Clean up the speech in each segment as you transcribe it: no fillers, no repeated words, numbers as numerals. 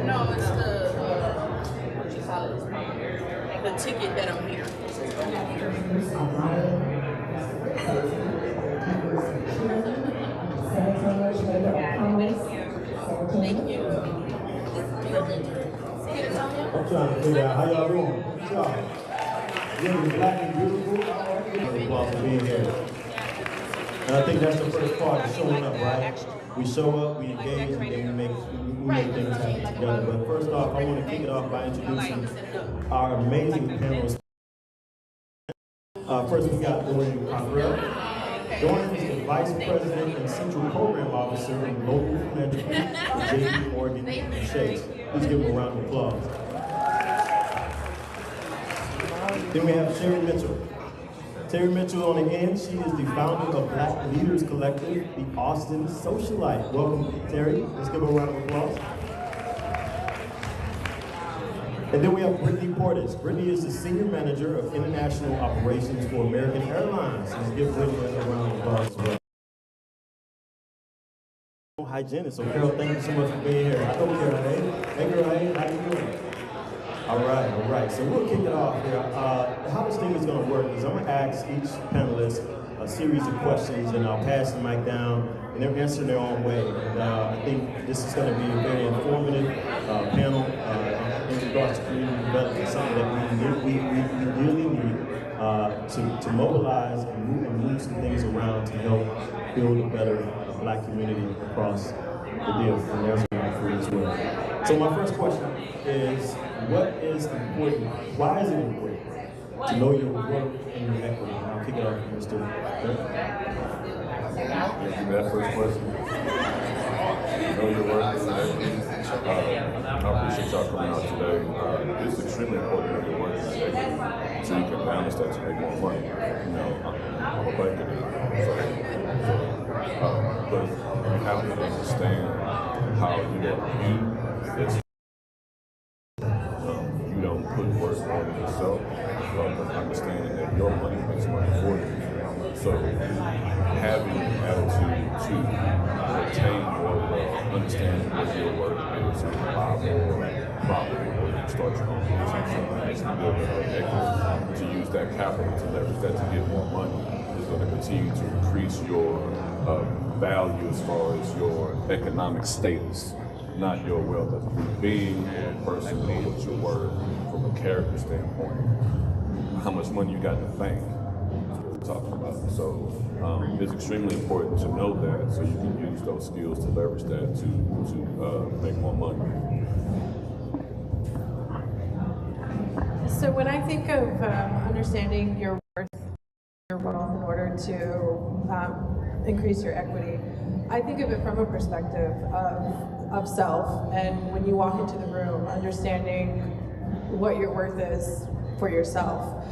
No, it's what you call it, the ticket that I'm here. Thank you. I'm trying to figure out how y'all doing. Good job. You're black and beautiful. Applause for being here. And I think that's the first part of showing up, right? We show up, we engage, and then we make things happen together. But first off, I want to kick it off by introducing our amazing panelists. First, we got Dorian Cockrell. Dorian is the Vice President and Central Program Officer in Local Philanthropy at J.P. Morgan and Chase. Please give him a round of applause. Then we have Sherry Mitchell. Terry Mitchell on the end. She is the founder of Black Leaders Collective, the Austin Socialite. Welcome, Terry. Let's give her a round of applause. And then we have Brittany Portis. Brittany is the Senior Manager of International Operations for American Airlines. Let's give Brittany a round of applause as well. Hygienist. So Carol, thank you so much for being here. I know Carol, hey girl, hey, how you doing? All right. So we'll kick it off here. How this thing is going to work is I'm going to ask each panelist a series of questions, and I'll pass the mic down, and they'll answer their own way. And I think this is going to be a very informative panel in regards to community development, something that we really need to mobilize and move some things around to help build a better Black community across the deal. And there's one for you as well. So my first question is, what is important? Why is it important to know your worth and your equity? And I'll kick it off with Mr. Thank you. That first question. Know your worth and your equity. I appreciate y'all coming out today. It's extremely important to know your worth and your equity so you can balance that to make more money. You know, I'm a banker, but you have to understand how you are viewed. You don't put work on yourself, but understanding that your money makes money for you. So having the attitude to retain your wealth, understanding what your work is, reliable property, or you start your own business, to build equity, to use that capital to leverage that to get more money is going to continue to increase your value as far as your economic status. Not your wealth as a human being or a person, or what you're worth from a character standpoint. How much money you got in the bank is what we're talking about. So it's extremely important to know that so you can use those skills to leverage that to make more money. So when I think of understanding your worth, your wealth in order to increase your equity, I think of it from a perspective of self, and when you walk into the room, understanding what your worth is for yourself,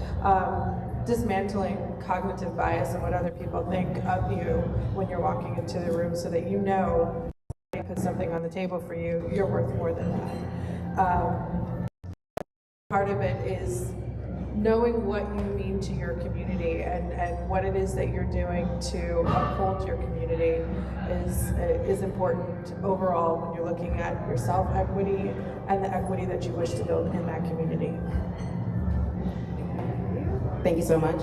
dismantling cognitive bias and what other people think of you when you're walking into the room, so that you know if they put something on the table for you, you're worth more than that. Part of it is knowing what you mean to your community and what it is that you're doing to uphold your community is important overall when you're looking at your self-equity and the equity that you wish to build in that community. Thank you so much.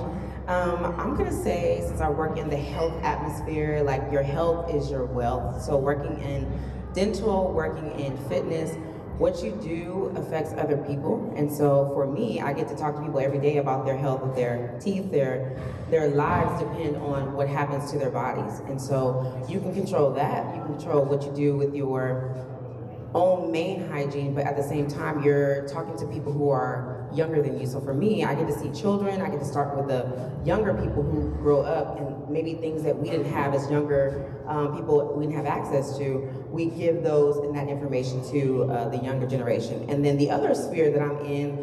I'm gonna say, since I work in the health atmosphere, like your health is your wealth. So working in dental, working in fitness, what you do affects other people. And so for me, I get to talk to people every day about their health, their teeth, their lives depend on what happens to their bodies. And so you can control that. You can control what you do with your own main hygiene, but at the same time, you're talking to people who are younger than you. So for me, I get to see children, I get to start with the younger people who grow up, and maybe things that we didn't have as younger people, we didn't have access to, we give those and that information to the younger generation. And then the other sphere that I'm in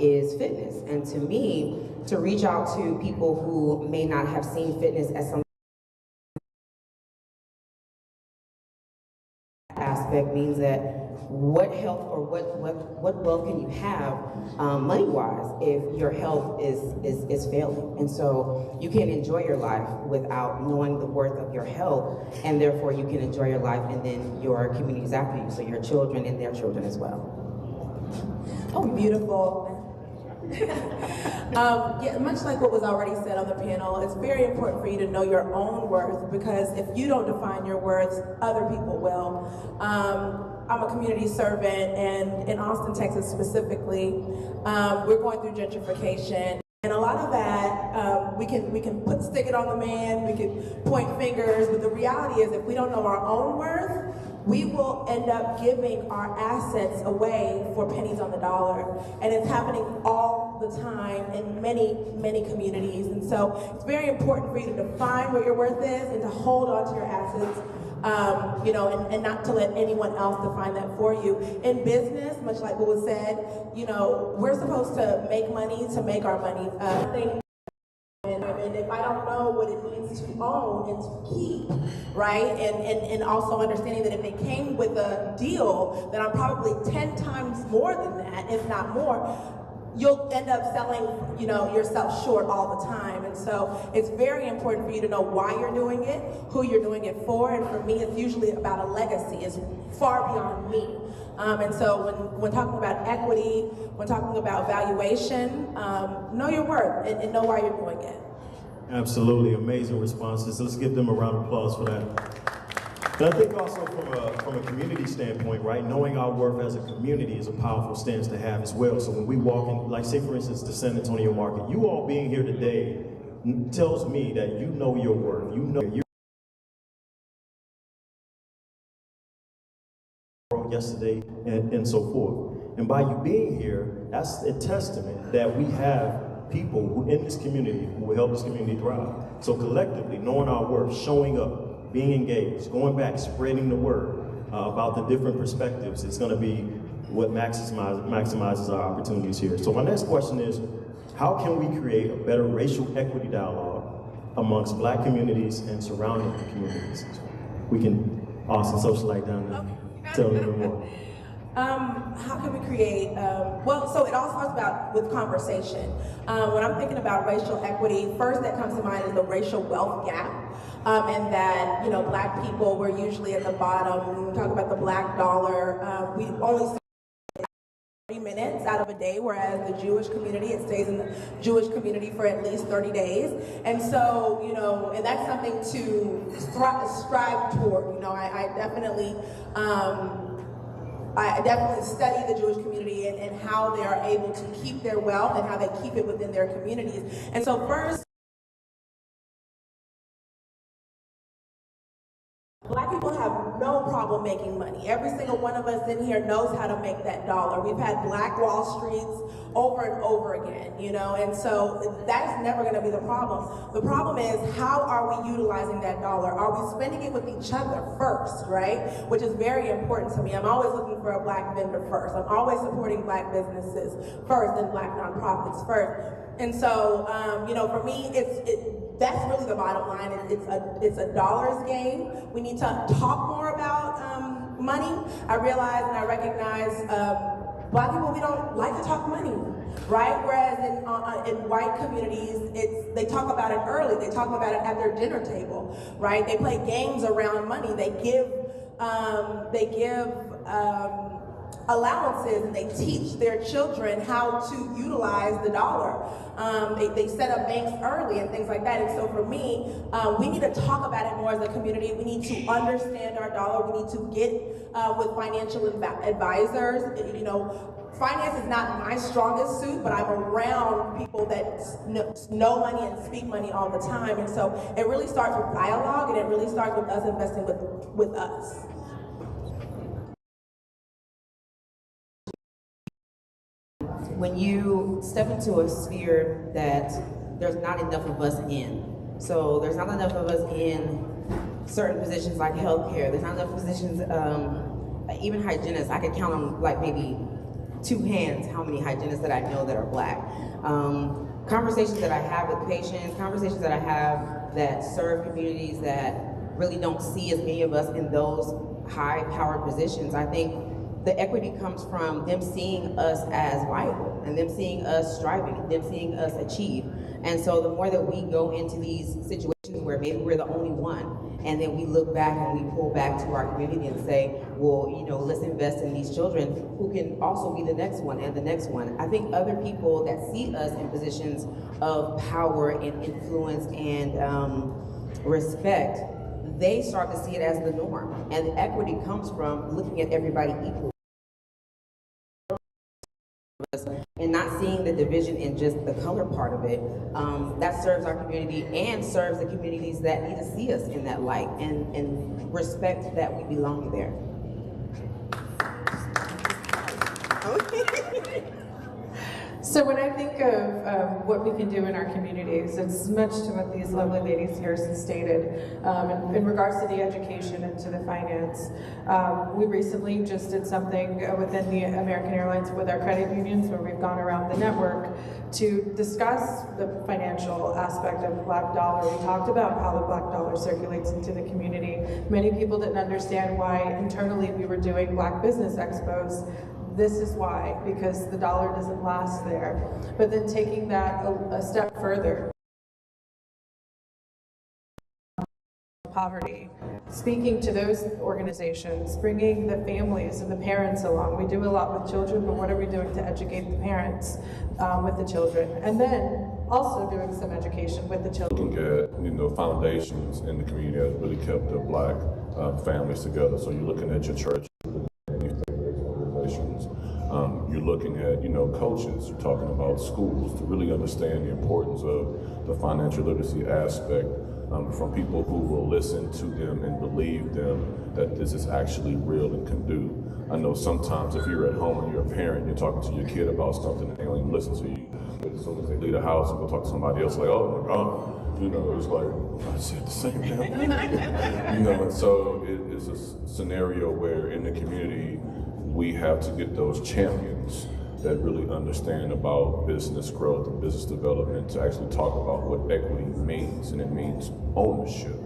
is fitness. And to me, to reach out to people who may not have seen fitness as something aspect means that what health or what wealth can you have money-wise if your health is failing? And so you can't enjoy your life without knowing the worth of your health, and therefore you can enjoy your life and then your communities after you, so your children and their children as well. Oh, beautiful. Yeah, much like what was already said on the panel, it's very important for you to know your own worth, because if you don't define your worth, other people will. I'm a community servant, and in Austin, Texas specifically, we're going through gentrification. And a lot of that, we can stick it on the man, we can point fingers, but the reality is if we don't know our own worth, we will end up giving our assets away for pennies on the dollar. And it's happening all the time in many, many communities. And so it's very important for you to define what your worth is and to hold on to your assets, you know, and not to let anyone else define that for you. In business, much like what was said, you know, we're supposed to make money to make our money. And if I don't know what it means to own and to keep, right? And also understanding that if they came with a deal, then I'm probably 10 times more than that, if not more, you'll end up selling, you know, yourself short all the time. And so it's very important for you to know why you're doing it, who you're doing it for, and for me, it's usually about a legacy. It's far beyond me. And so when talking about equity, when talking about valuation, know your worth and know why you're doing it. Absolutely, amazing responses. Let's give them a round of applause for that. And I think also from a community standpoint, right, knowing our worth as a community is a powerful stance to have as well. So when we walk in, like say for instance, the San Antonio market, you all being here today tells me that you know your worth. You know your yesterday and so forth. And by you being here, that's a testament that we have people who in this community who will help this community thrive. So collectively, knowing our worth, showing up, being engaged, going back, spreading the word about the different perspectives is going to be what maximizes our opportunities here. So my next question is, how can we create a better racial equity dialogue amongst Black communities and surrounding communities? We can, Austin socialite down there, tell me a little more. How can we create, well, so it all starts with conversation. When I'm thinking about racial equity, first that comes to mind is the racial wealth gap, and that, you know, Black people were usually at the bottom. When we talk about the Black dollar, we only 30 minutes out of a day, whereas the Jewish community, it stays in the Jewish community for at least 30 days. And so, you know, and that's something to strive toward. You know, I definitely study the Jewish community and how they are able to keep their wealth and how they keep it within their communities. And so first, Black people have no problem making money. Every single one of us in here knows how to make that dollar. We've had Black Wall Streets over and over again, you know, and so that's never going to be the problem. The problem is, how are we utilizing that dollar? Are we spending it with each other first, right? Which is very important to me. I'm always looking for a Black vendor first. I'm always supporting Black businesses first and Black nonprofits first. And so, you know, for me, that's really the bottom line. It's a dollars game. We need to talk more about money. I realize and I recognize Black people, we don't like to talk money, right? Whereas in white communities, they talk about it early. They talk about it at their dinner table, right? They play games around money. They give allowances, and they teach their children how to utilize the dollar. They set up banks early and things like that. And so for me, we need to talk about it more as a community. We need to understand our dollar. We need to get with financial advisors. You know, finance is not my strongest suit, but I'm around people that know money and speak money all the time. And so it really starts with dialogue, and it really starts with us investing with us. When you step into a sphere that there's not enough of us in, so there's not enough of us in certain positions like healthcare, there's not enough positions, even hygienists, I could count on like maybe 2 hands how many hygienists that I know that are Black. Conversations that I have with patients, conversations that I have that serve communities that really don't see as many of us in those high-powered positions, I think the equity comes from them seeing us as viable and them seeing us striving, them seeing us achieve. And so the more that we go into these situations where maybe we're the only one, and then we look back and we pull back to our community and say, well, you know, let's invest in these children who can also be the next one and the next one. I think other people that see us in positions of power and influence and respect, they start to see it as the norm. And the equity comes from looking at everybody equally and not seeing the division in just the color part of it. That serves our community and serves the communities that need to see us in that light and respect that we belong there. So when I think of what we can do in our communities, it's much to what these lovely ladies here stated in regards to the education and to the finance. We recently just did something within the American Airlines with our credit unions where we've gone around the network to discuss the financial aspect of the black dollar. We talked about how the black dollar circulates into the community. Many people didn't understand why internally we were doing black business expos. This is why, because the dollar doesn't last there. But then taking that a step further, poverty, speaking to those organizations, bringing the families and the parents along. We do a lot with children, but what are we doing to educate the parents with the children? And then also doing some education with the children. Looking at, foundations in the community that really kept the black families together. So you're looking at your church, you're looking at, coaches, you're talking about schools to really understand the importance of the financial literacy aspect from people who will listen to them and believe them that this is actually real and can do. I know sometimes if you're at home and you're a parent, you're talking to your kid about something and they don't even listen to you. But as soon as they leave the house and go talk to somebody else, like, oh my God, it's like, I said the same thing. And so it's a scenario where in the community, we have to get those champions that really understand about business growth and business development to actually talk about what equity means, and it means ownership.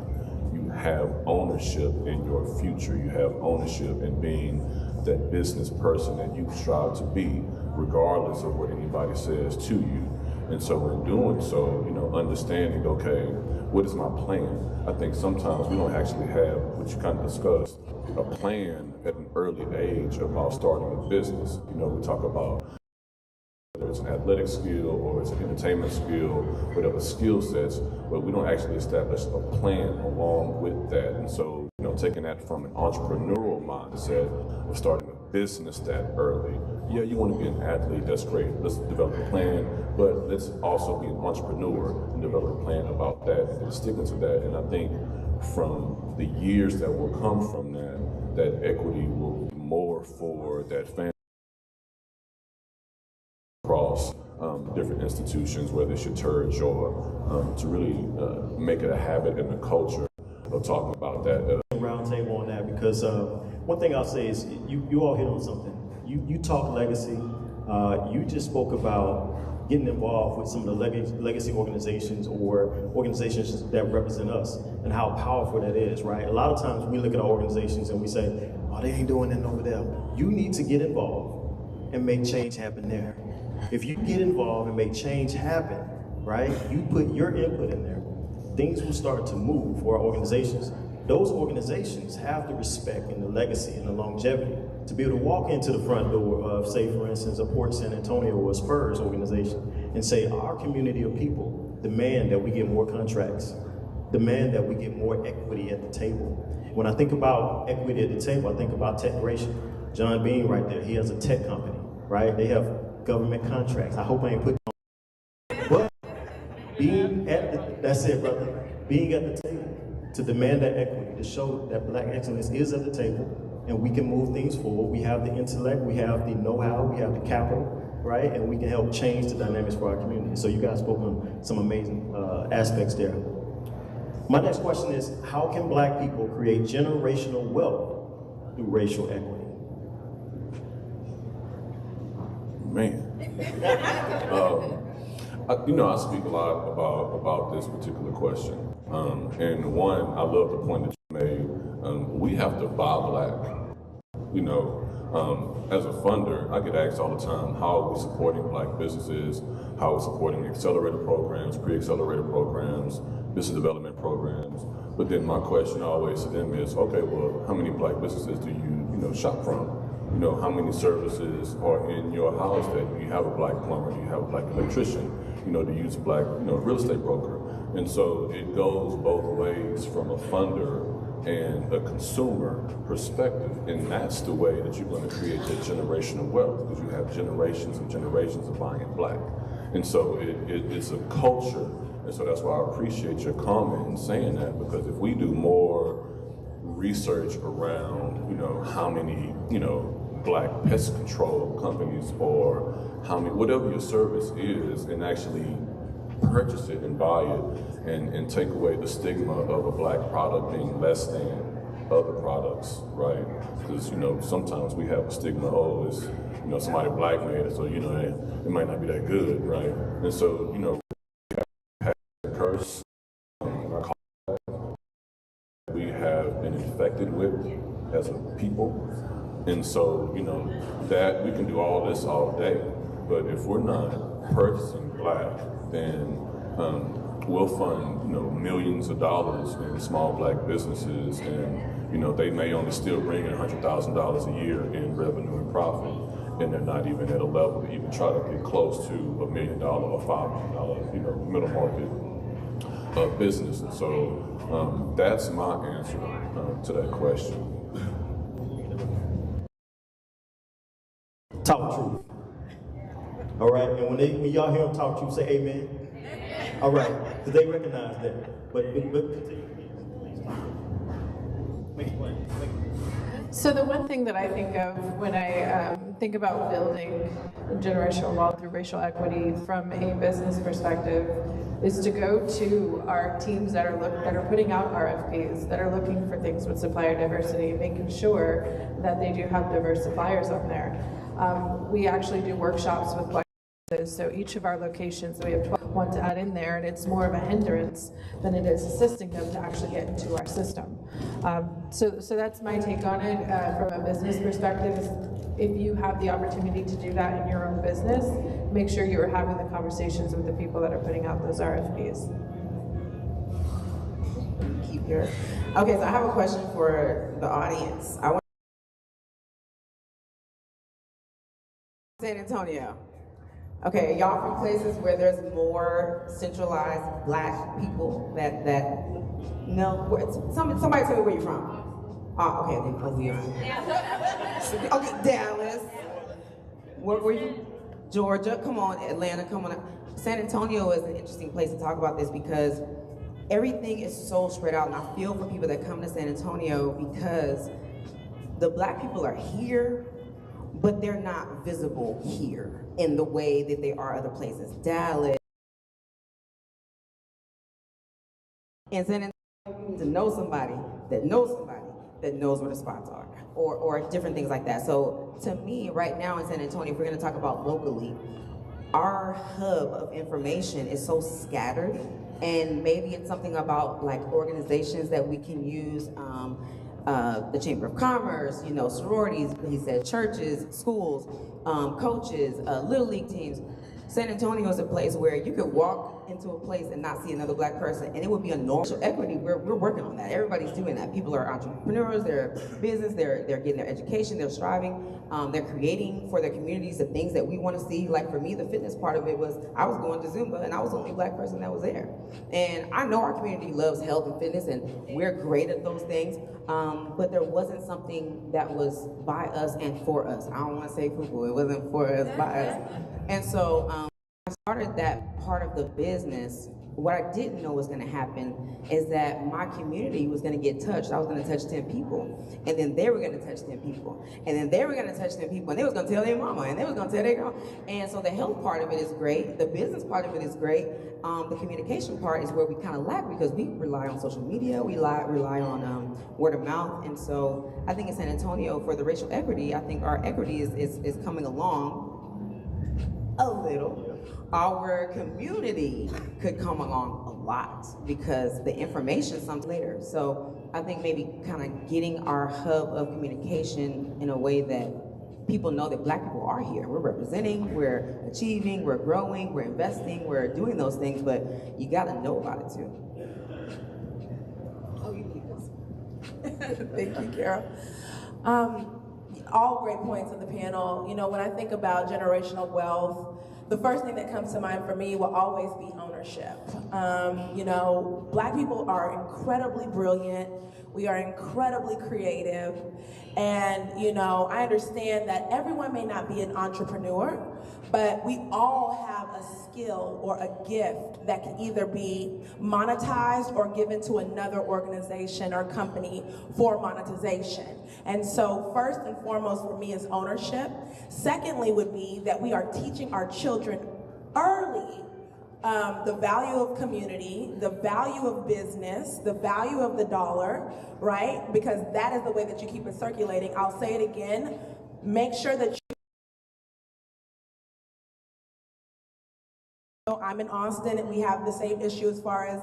You have ownership in your future. You have ownership in being that business person that you strive to be, regardless of what anybody says to you. And so in doing so, understanding, okay, what is my plan? I think sometimes we don't actually have, what you kind of discussed, a plan at an early age about starting a business. We talk about whether it's an athletic skill or it's an entertainment skill, whatever skill sets, but we don't actually establish a plan along with that. And so, taking that from an entrepreneurial mindset of starting a business that early. Yeah, you want to be an athlete, that's great. Let's develop a plan, but let's also be an entrepreneur and develop a plan about that and sticking to that. And I think from the years that will come from that equity will be more for that family across different institutions, whether it's your church or to really make it a habit and a culture of talking about that. Round table on that, because one thing I'll say is you all hit on something. You talk legacy. You just spoke about getting involved with some of the legacy organizations or organizations that represent us and how powerful that is, right? A lot of times we look at our organizations and we say, oh, they ain't doing nothing over there. You need to get involved and make change happen there. If you get involved and make change happen, right, you put your input in there, things will start to move for our organizations. Those organizations have the respect and the legacy and the longevity to be able to walk into the front door of, say, for instance, a Port San Antonio or a Spurs organization and say, our community of people demand that we get more contracts, demand that we get more equity at the table. When I think about equity at the table, I think about techration. John Bean right there, he has a tech company, right? They have government contracts. I hope I ain't putting on. But being at the, that's it, brother, being at the table, to demand that equity, to show that black excellence is at the table and we can move things forward. We have the intellect, we have the know-how, we have the capital, right? And we can help change the dynamics for our community. So you guys spoke on some amazing aspects there. My next question is, how can black people create generational wealth through racial equity? Man. I speak a lot about this particular question. And one, I love the point that you made. We have to buy black. You know, as a funder, I get asked all the time, how are we supporting Black businesses? How are we supporting accelerator programs, pre-accelerator programs, business development programs? But then my question always to them is, okay, well, how many Black businesses do you shop from? You know, how many services are in your house that you have a Black plumber, you have a Black electrician, you know, to use a Black, real estate broker. And so it goes both ways from a funder and a consumer perspective, and that's the way that you're going to create that generational wealth, because you have generations and generations of buying Black. And so it's a culture, and so that's why I appreciate your comment in saying that, because if we do more research around, how many, Black pest control companies, or how many, whatever your service is, and actually purchase it and buy it, and take away the stigma of a Black product being less than other products, right? Because sometimes we have a stigma, oh, it's somebody Black made it, so it might not be that good, right? And so we have a curse we have been infected with as a people, and so that we can do all this all day, but if we're not purchasing Black, then we'll fund millions of dollars in small Black businesses, and they may only still bring in $100,000 a year in revenue and profit, and they're not even at a level to even try to get close to $1 million or $5 million, middle market business. And so that's my answer to that question. Talk truth. All right, and when y'all hear them talk truth, say amen. All right, because they recognize that. But continue. Make it plain. So the one thing that I think of when I think about building generational wealth through racial equity from a business perspective is to go to our teams that are putting out RFPs, that are looking for things with supplier diversity, making sure that they do have diverse suppliers on there. We actually do workshops with Black businesses, so each of our locations, we have 12 want to add in there, and it's more of a hindrance than it is assisting them to actually get into our system. So that's my take on it from a business perspective. Is if you have the opportunity to do that in your own business, make sure you're having the conversations with the people that are putting out those RFPs. Okay, so I have a question for the audience. I want San Antonio. Okay, y'all from places where there's more centralized Black people that somebody tell me where you're from. Oh, okay, then both of you. Okay, Dallas. Where were you? Georgia, come on, Atlanta, come on. San Antonio is an interesting place to talk about this because everything is so spread out, and I feel for people that come to San Antonio because the Black people are here, but they're not visible here in the way that they are other places. Dallas and San Antonio, you need to know somebody that knows where the spots are, or different things like that. So to me, right now in San Antonio, if we're gonna talk about locally, our hub of information is so scattered, and maybe it's something about like organizations that we can use, the Chamber of Commerce, sororities, he said churches, schools, coaches, Little League teams. San Antonio is a place where you could walk into a place and not see another Black person, and it would be a normal. So equity, we're working on that. Everybody's doing that. People are entrepreneurs, they're business, they're getting their education, they're striving, they're creating for their communities the things that we want to see. Like for me, the fitness part of it was, I was going to Zumba and I was the only Black person that was there. And I know our community loves health and fitness and we're great at those things, but there wasn't something that was by us and for us. I don't want to say football, it wasn't for us, by us. And so I started that part of the business. What I didn't know was going to happen is that my community was going to get touched. I was going to touch 10 people, and then they were going to touch 10 people, and then they were going to touch 10 people, and they was going to tell their mama, and they was going to tell their girl. And so the health part of it is great. The business part of it is great. The communication part is where we kind of lack because we rely on social media. We rely on word of mouth. And so I think in San Antonio, for the racial equity, I think our equity is coming along a little. Our community could come along a lot because the information comes later. So I think maybe kind of getting our hub of communication in a way that people know that Black people are here. We're representing, we're achieving, we're growing, we're investing, we're doing those things, but you gotta know about it too. Oh, you need this. Thank you, Carol. All great points of the panel. You know, when I think about generational wealth, the first thing that comes to mind for me will always be ownership. You know, Black people are incredibly brilliant. We are incredibly creative. And, you know, I understand that everyone may not be an entrepreneur, but we all have a skill or a gift that can either be monetized or given to another organization or company for monetization. And so first and foremost for me is ownership. Secondly would be that we are teaching our children early the value of community, the value of business, the value of the dollar, right? Because that is the way that you keep it circulating. I'll say it again, make sure that I'm in Austin and we have the same issue as far as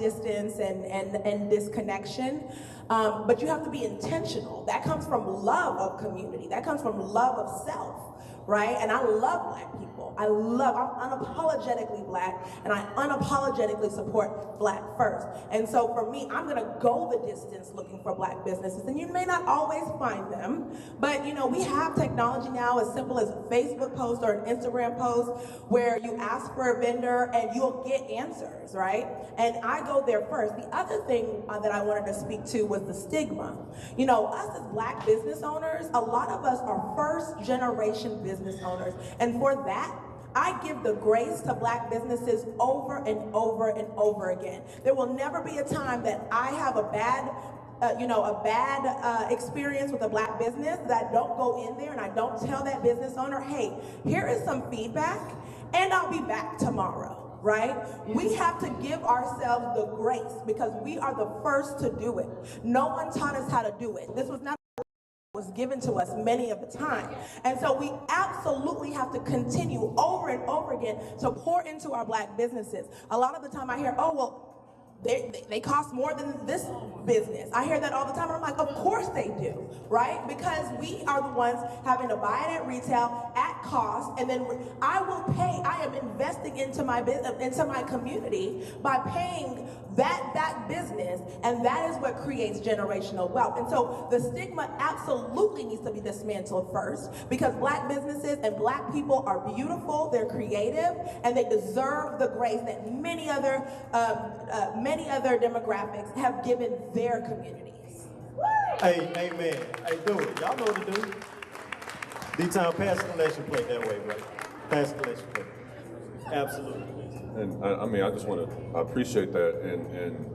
distance and disconnection. But you have to be intentional. That comes from love of community. That comes from love of self, right? And I love Black people. I'm unapologetically Black, and I unapologetically support Black first. And so for me, I'm gonna go the distance looking for Black businesses. And you may not always find them, but you know, we have technology now as simple as a Facebook post or an Instagram post where you ask for a vendor and you'll get answers, right? And I go there first. The other thing that I wanted to speak to was the stigma. You know, us as Black business owners, a lot of us are first generation business owners. And for that, I give the grace to Black businesses over and over and over again. There will never be a time that I have a bad experience with a Black business that I don't go in there and I don't tell that business owner, hey, here is some feedback and I'll be back tomorrow, right? We have to give ourselves the grace because we are the first to do it. No one taught us how to do it. This was not was given to us many of the time. And so we absolutely have to continue over and over again to pour into our Black businesses. A lot of the time I hear, oh, well, they cost more than this business. I hear that all the time, and I'm like, of course they do, right? Because we are the ones having to buy it at retail, at cost, and then I will pay. I am investing into my community by paying that business, and that is what creates generational wealth. And so the stigma absolutely needs to be dismantled first, because Black businesses and Black people are beautiful, they're creative, and they deserve the grace that many other demographics have given their communities. Hey, amen. Hey, do it. Y'all know what to do. D-Town, pass the collection plate that way, right? Pass the collection plate. Absolutely. And I mean, I just want to appreciate that. And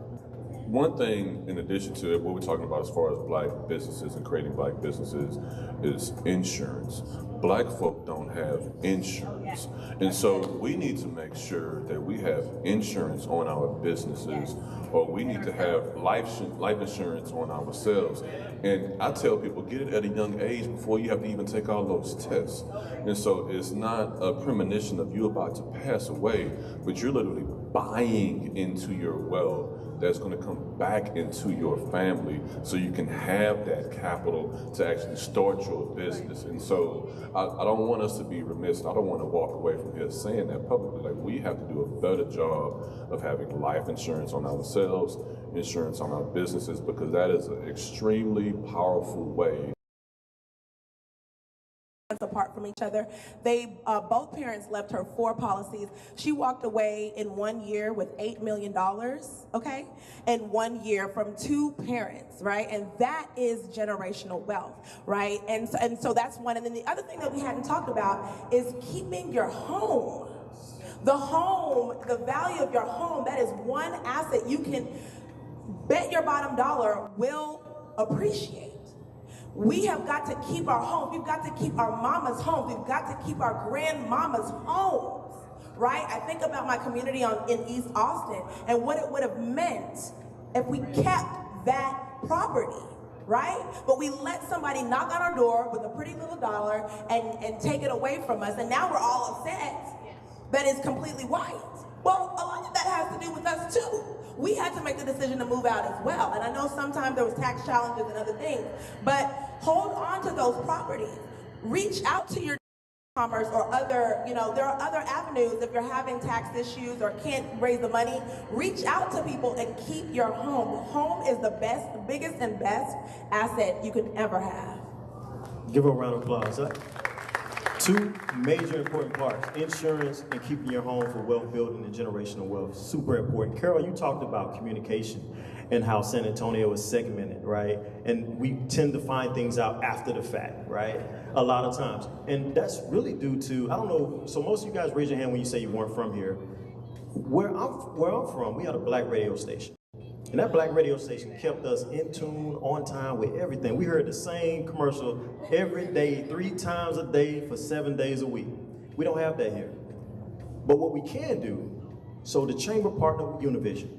one thing, in addition to what we're talking about as far as Black businesses and creating Black businesses, is insurance. Black folk don't have insurance. And so we need to make sure that we have insurance on our businesses, or we need to have life insurance on ourselves. And I tell people, get it at a young age before you have to even take all those tests. And so it's not a premonition of you about to pass away, but you're literally buying into your wealth that's going to come back into your family so you can have that capital to actually start your business. And so I don't want us to be remiss. I don't want to walk away from here saying that publicly. Like, we have to do a better job of having life insurance on ourselves, insurance on our businesses, because that is an extremely powerful way apart from each other. They both parents left her 4 policies. She walked away in 1 year with $8 million, okay? In 1 year from 2 parents, right? And that is generational wealth, right? And so that's one. And then the other thing that we hadn't talked about is keeping your home. The home, the value of your home, that is one asset you can bet your bottom dollar will appreciate. We have got to keep our homes. We've got to keep our mama's homes. We've got to keep our grandmama's homes, right? I think about my community in East Austin and what it would have meant if we kept that property, right? But we let somebody knock on our door with a pretty little dollar and take it away from us, and now we're all upset that it's completely white. Well, a lot of that has to do with us too. we had to make the decision to move out as well. And I know sometimes there was tax challenges and other things, but hold on to those properties. Reach out to your commerce or other, there are other avenues. If you're having tax issues or can't raise the money, reach out to people and keep your home. Home is the biggest and best asset you could ever have. Give her a round of applause. Two major important parts: insurance and keeping your home for wealth building and generational wealth. Super important. Carol, you talked about communication and how San Antonio is segmented, right? And we tend to find things out after the fact, right? A lot of times. And that's really due to, I don't know, so most of you guys raise your hand when you say you weren't from here. Where I'm from, we had a black radio station. And that black radio station kept us in tune, on time with everything. We heard the same commercial every day, 3 times a day for 7 days a week. We don't have that here. But what we can do, so the chamber partnered with Univision.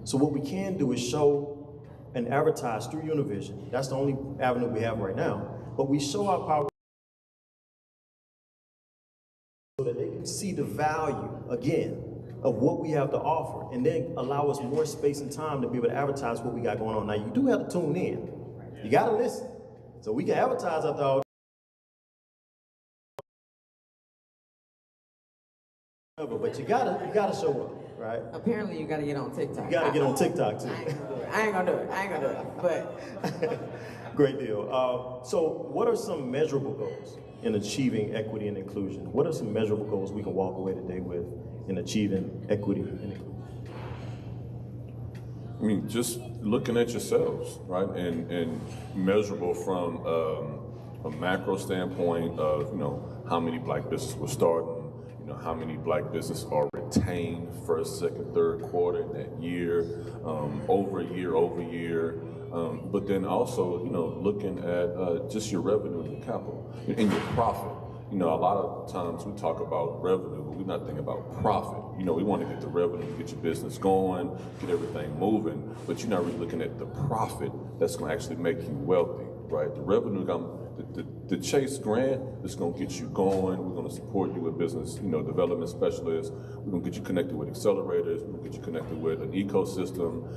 So what we can do is show and advertise through Univision. That's the only avenue we have right now. But we show our power so that they can see the value, again, of what we have to offer, and then allow us more space and time to be able to advertise what we got going on. Now, you do have to tune in. You got to listen. So we can advertise after all. But you gotta show up, right? Apparently, you gotta get on TikTok. You gotta get on TikTok too. I ain't gonna do it. But great deal. So, what are some measurable goals in achieving equity and inclusion? What are some measurable goals we can walk away today with in achieving equity and inclusion? I mean, just looking at yourselves, right, and measurable from a macro standpoint of how many black businesses were starting. How many black businesses are retained first, second, third quarter in that year, over year. But then also, looking at just your revenue and your capital and your profit. A lot of times we talk about revenue, but we're not thinking about profit. We want to get the revenue, get your business going, get everything moving, but you're not really looking at the profit that's going to actually make you wealthy, right? The revenue, the Chase grant is going to get you going. We're going to support you with business, development specialists. We're going to get you connected with accelerators. We're going to get you connected with an ecosystem.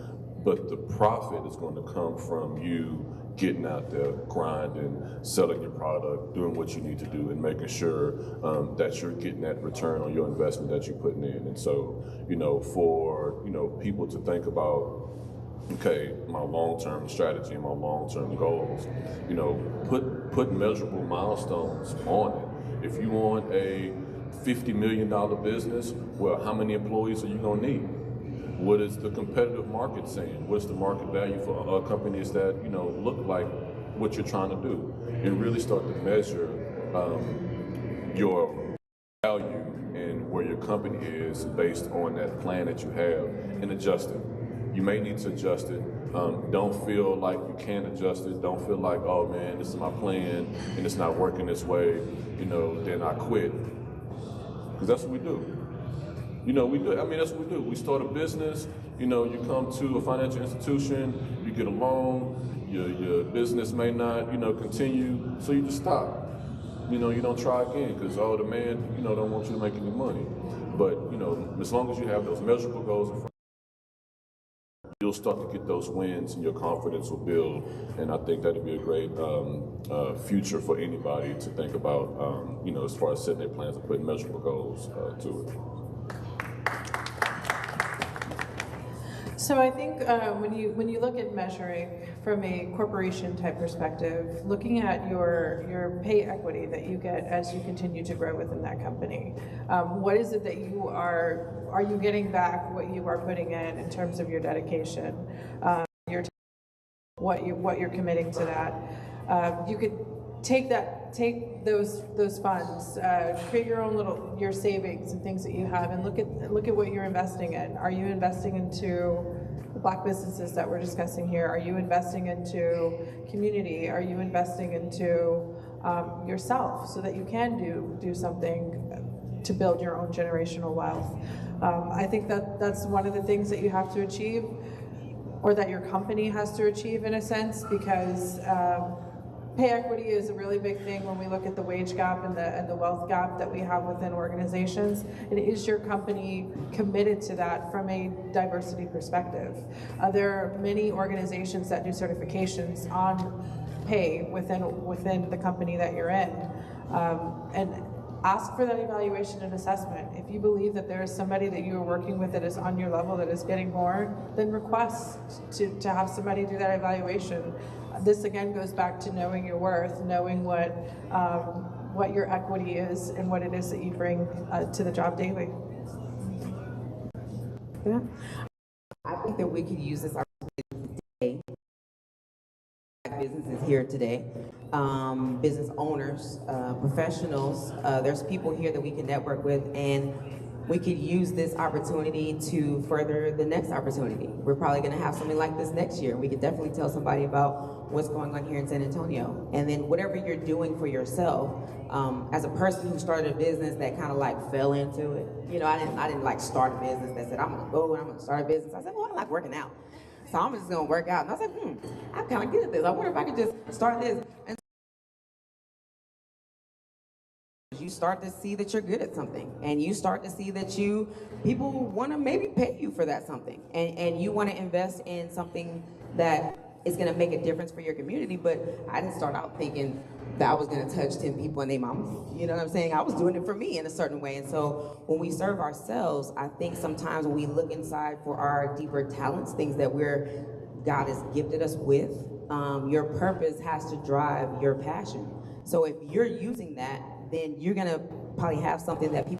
But the profit is going to come from you getting out there, grinding, selling your product, doing what you need to do, and making sure that you're getting that return on your investment that you're putting in. And so, for people to think about, okay, my long-term strategy and my long-term goals, put measurable milestones on it. If you want a $50 million business, well, how many employees are you going to need? What is the competitive market saying? What's the market value for companies that, look like what you're trying to do? And really start to measure your value and where your company is based on that plan that you have, and adjust it. You may need to adjust it. Don't feel like you can't adjust it. Don't feel like, oh man, this is my plan and it's not working this way, then I quit. Because that's what we do. That's what we do. We start a business, you come to a financial institution, you get a loan, your business may not, continue, so you just stop. You don't try again because, the man, don't want you to make any money. But, as long as you have those measurable goals in front, you'll start to get those wins and your confidence will build. And I think that'd be a great future for anybody to think about, as far as setting their plans and putting measurable goals to it. So I think when you look at measuring from a corporation type perspective, looking at your pay equity that you get as you continue to grow within that company, what is it that you are you getting back what you are putting in terms of your dedication, what you're committing to that? You could take those funds, create your own your savings and things that you have, and look at what you're investing in. Are you investing into the black businesses that we're discussing here? Are you investing into community? Are you investing into yourself so that you can do something to build your own generational wealth? I think that's one of the things that you have to achieve, or that your company has to achieve in a sense, because Pay equity is a really big thing when we look at the wage gap and the wealth gap that we have within organizations. And is your company committed to that from a diversity perspective? There are many organizations that do certifications on pay within the company that you're in. And ask for that evaluation and assessment. If you believe that there is somebody that you are working with that is on your level that is getting more, then request to have somebody do that evaluation. This again goes back to knowing your worth, knowing what your equity is and what it is that you bring to the job daily. Yeah. I think that we could use this opportunity today. Businesses here today, business owners, professionals, there's people here that we can network with, and we could use this opportunity to further the next opportunity. We're probably going to have something like this next year. We could definitely tell somebody about what's going on here in San Antonio. And then whatever you're doing for yourself, as a person who started a business that kind of like fell into it, you know, I didn't like start a business that said, I'm going to go and I'm going to start a business. I said, well, I like working out. So I'm just gonna work out. And I was like, I'm kind of good at this. I wonder if I could just start this. And you start to see that you're good at something. And you start to see that people want to maybe pay you for that something. And you want to invest in something that is gonna make a difference for your community. But I didn't start out thinking that I was gonna touch 10 people and their mamas. You know what I'm saying? I was doing it for me in a certain way. And so when we serve ourselves, I think sometimes when we look inside for our deeper talents, things that God has gifted us with, your purpose has to drive your passion. So if you're using that, then you're gonna probably have something that people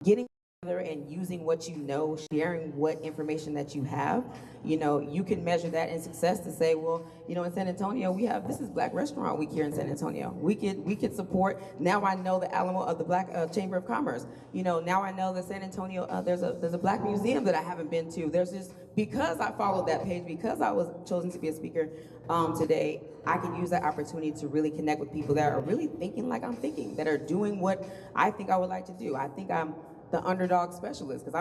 are getting together and using what you know, sharing what information that you have. You know, you can measure that in success to say, well, you know, in San Antonio, this is Black Restaurant Week here in San Antonio. We could support. Now I know the Alamo of the Black Chamber of Commerce. You know, now I know that San Antonio, there's a Black museum that I haven't been to. There's this, because I followed that page, because I was chosen to be a speaker today, I can use that opportunity to really connect with people that are really thinking like I'm thinking, that are doing what I think I would like to do. I think I'm the underdog specialist, because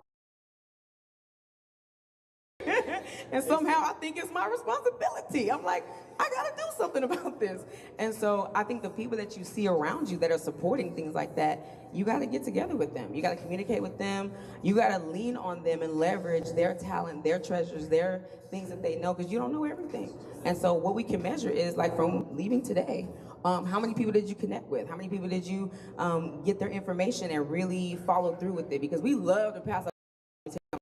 and somehow I think it's my responsibility. I'm like, I gotta do something about this. And so I think the people that you see around you that are supporting things like that, you gotta get together with them. You gotta communicate with them. You gotta lean on them and leverage their talent, their treasures, their things that they know, because you don't know everything. And so what we can measure is, like, from leaving today, how many people did you connect with? How many people did you get their information and really follow through with it? Because we love to pass.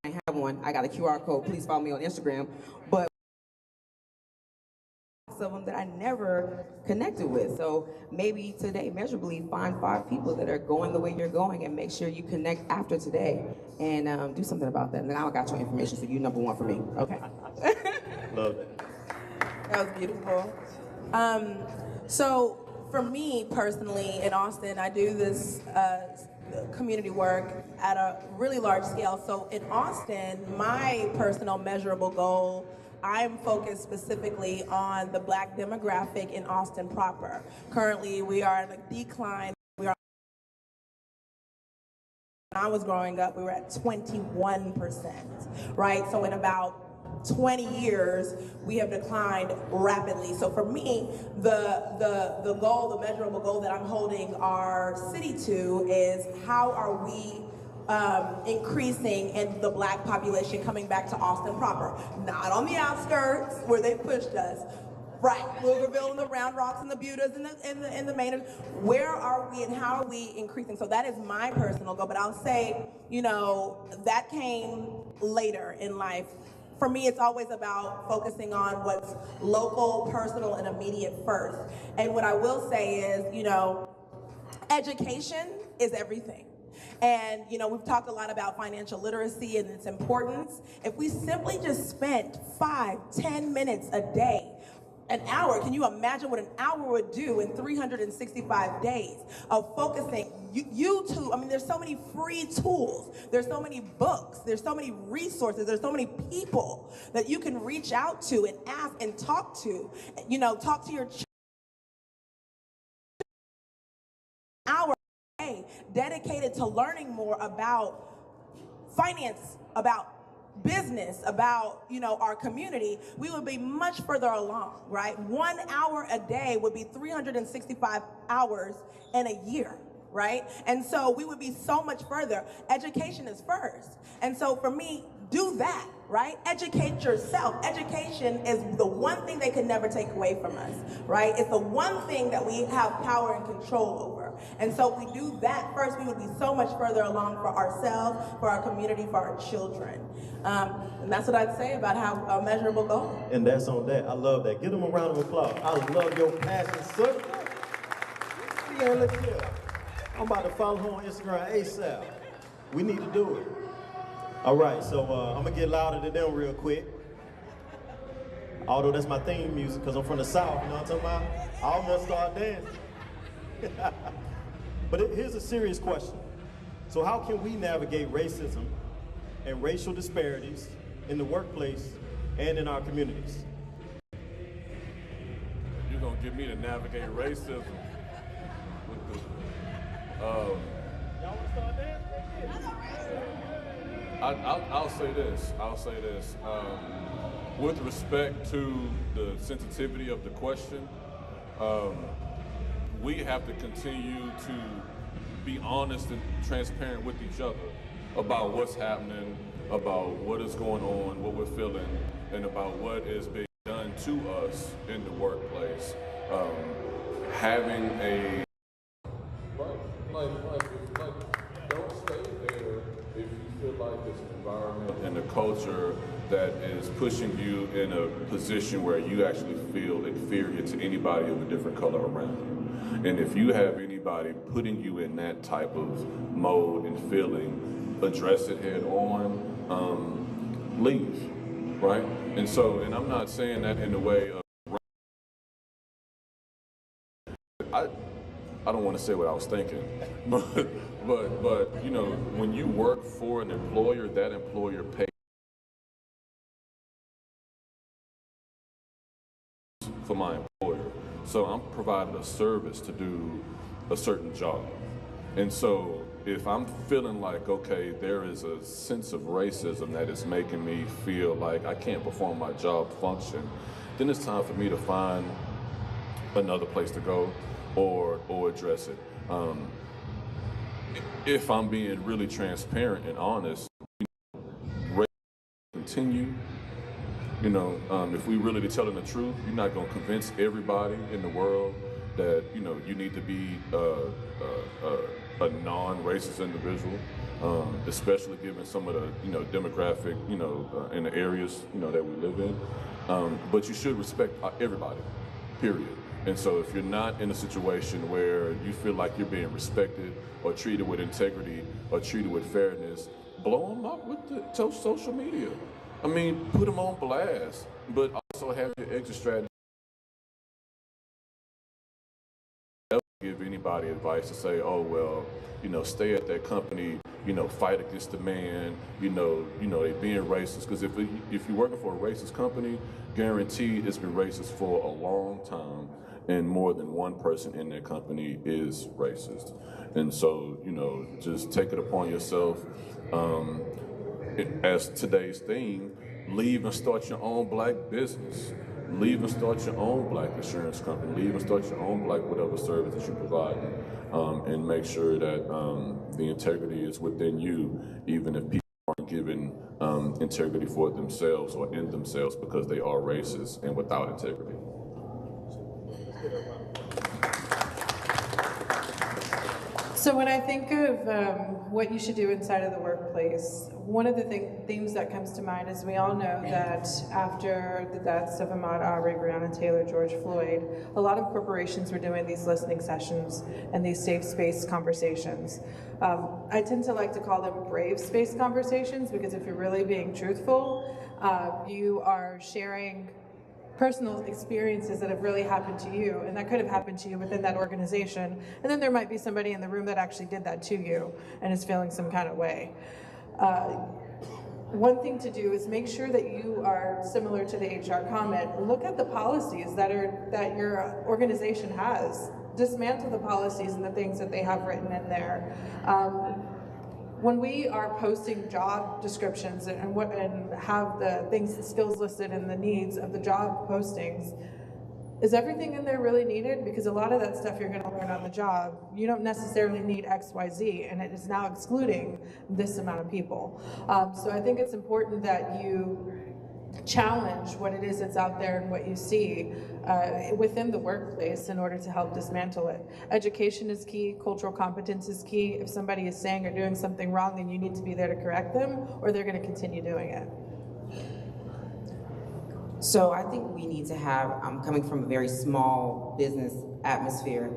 I have one. I got a QR code. Please follow me on Instagram. But of them that I never connected with. So maybe today, measurably, find 5 people that are going the way you're going, and make sure you connect after today and do something about that. And then I got your information, so you number 1 for me. Okay. Love it. That was beautiful. So for me personally in Austin, I do this community work at a really large scale. So in Austin, my personal measurable goal, I'm focused specifically on the Black demographic in Austin proper. Currently, we are in a decline. When I was growing up, we were at 21%, right? So in about 20 years, we have declined rapidly. So for me, the goal, the measurable goal that I'm holding our city to is, how are we increasing in the Black population coming back to Austin proper? Not on the outskirts where they pushed us. Right, Pflugerville and the Round Rocks and the Budas and the main. Where are we and how are we increasing? So that is my personal goal, but I'll say, you know, that came later in life. For me, it's always about focusing on what's local, personal, and immediate first. And what I will say is, you know, education is everything. And, you know, we've talked a lot about financial literacy and its importance. If we simply just spent 5-10 minutes a day, an hour, can you imagine what an hour would do in 365 days of focusing? YouTube, I mean, there's so many free tools, there's so many books, there's so many resources, there's so many people that you can reach out to and ask and talk to. You know, talk to your hour a day dedicated to learning more about finance, about business about, you know, our community, we would be much further along, right? 1 hour a day would be 365 hours in a year, right? And so we would be so much further. Education is first. And so for me, do that, right? Educate yourself. Education is the one thing they can never take away from us, right? It's the one thing that we have power and control over. And so if we do that first, we would be so much further along for ourselves, for our community, for our children. And that's what I'd say about how a measurable goal. And that's on that. I love that. Give them a round of applause. I love your passion, sir. Yeah, look here. I'm about to follow her on Instagram ASAP. We need to do it. All right, so I'm gonna get louder than them real quick. Although that's my theme music, because I'm from the South, you know what I'm talking about? I almost start dancing. But here's a serious question. So how can we navigate racism and racial disparities in the workplace and in our communities? You're gonna get me to navigate racism with the, Y'all wanna start dancing? I'll say this. With respect to the sensitivity of the question, we have to continue to be honest and transparent with each other about what's happening, about what is going on, what we're feeling, and about what is being done to us in the workplace. Having a don't stay there if you feel like it's an environment and a culture that is pushing you in a position where you actually feel inferior to anybody of a different color around you. And if you have anybody putting you in that type of mode and feeling, address it head on, leave, right? And I'm not saying that in the way of, I don't want to say what I was thinking, but you know, when you work for an employer, that employer pays for my employer. So I'm provided a service to do a certain job. And so if I'm feeling like, okay, there is a sense of racism that is making me feel like I can't perform my job function, then it's time for me to find another place to go or address it. If I'm being really transparent and honest, racism continue. You know, if we really be telling the truth, you're not going to convince everybody in the world that, you know, you need to be a non-racist individual, especially given some of the, you know, demographic, you know, in the areas, you know, that we live in. But you should respect everybody, period. And so if you're not in a situation where you feel like you're being respected or treated with integrity or treated with fairness, blow them up with the social media. I mean, put them on blast, but also have your exit strategy. Never give anybody advice to say, oh, well, you know, stay at that company, you know, fight against the man, you know, they being racist. Because if you're working for a racist company, guaranteed it's been racist for a long time, and more than one person in that company is racist. And so, you know, just take it upon yourself. As today's theme, leave and start your own black business. Leave and start your own black insurance company. Leave and start your own black whatever service that you provide. And make sure that the integrity is within you, even if people aren't given integrity for themselves or in themselves because they are racist and without integrity. So when I think of what you should do inside of the workplace, one of the themes that comes to mind is we all know that after the deaths of Ahmaud Arbery, Breonna Taylor, George Floyd, a lot of corporations were doing these listening sessions and these safe space conversations. I tend to like to call them brave space conversations because if you're really being truthful, you are sharing personal experiences that have really happened to you, and that could have happened to you within that organization. And then there might be somebody in the room that actually did that to you and is feeling some kind of way. One thing to do is make sure that you are similar to the HR comment. Look at the policies that your organization has. Dismantle the policies and the things that they have written in there. when we are posting job descriptions and have the things, the skills listed and the needs of the job postings, is everything in there really needed? Because a lot of that stuff you're going to learn on the job. You don't necessarily need X, Y, Z, and it is now excluding this amount of people. So I think it's important that you challenge what it is that's out there and what you see within the workplace in order to help dismantle it. Education is key, cultural competence is key. If somebody is saying or doing something wrong, then you need to be there to correct them, or they're going to continue doing it. So I think we need to have, coming from a very small business atmosphere,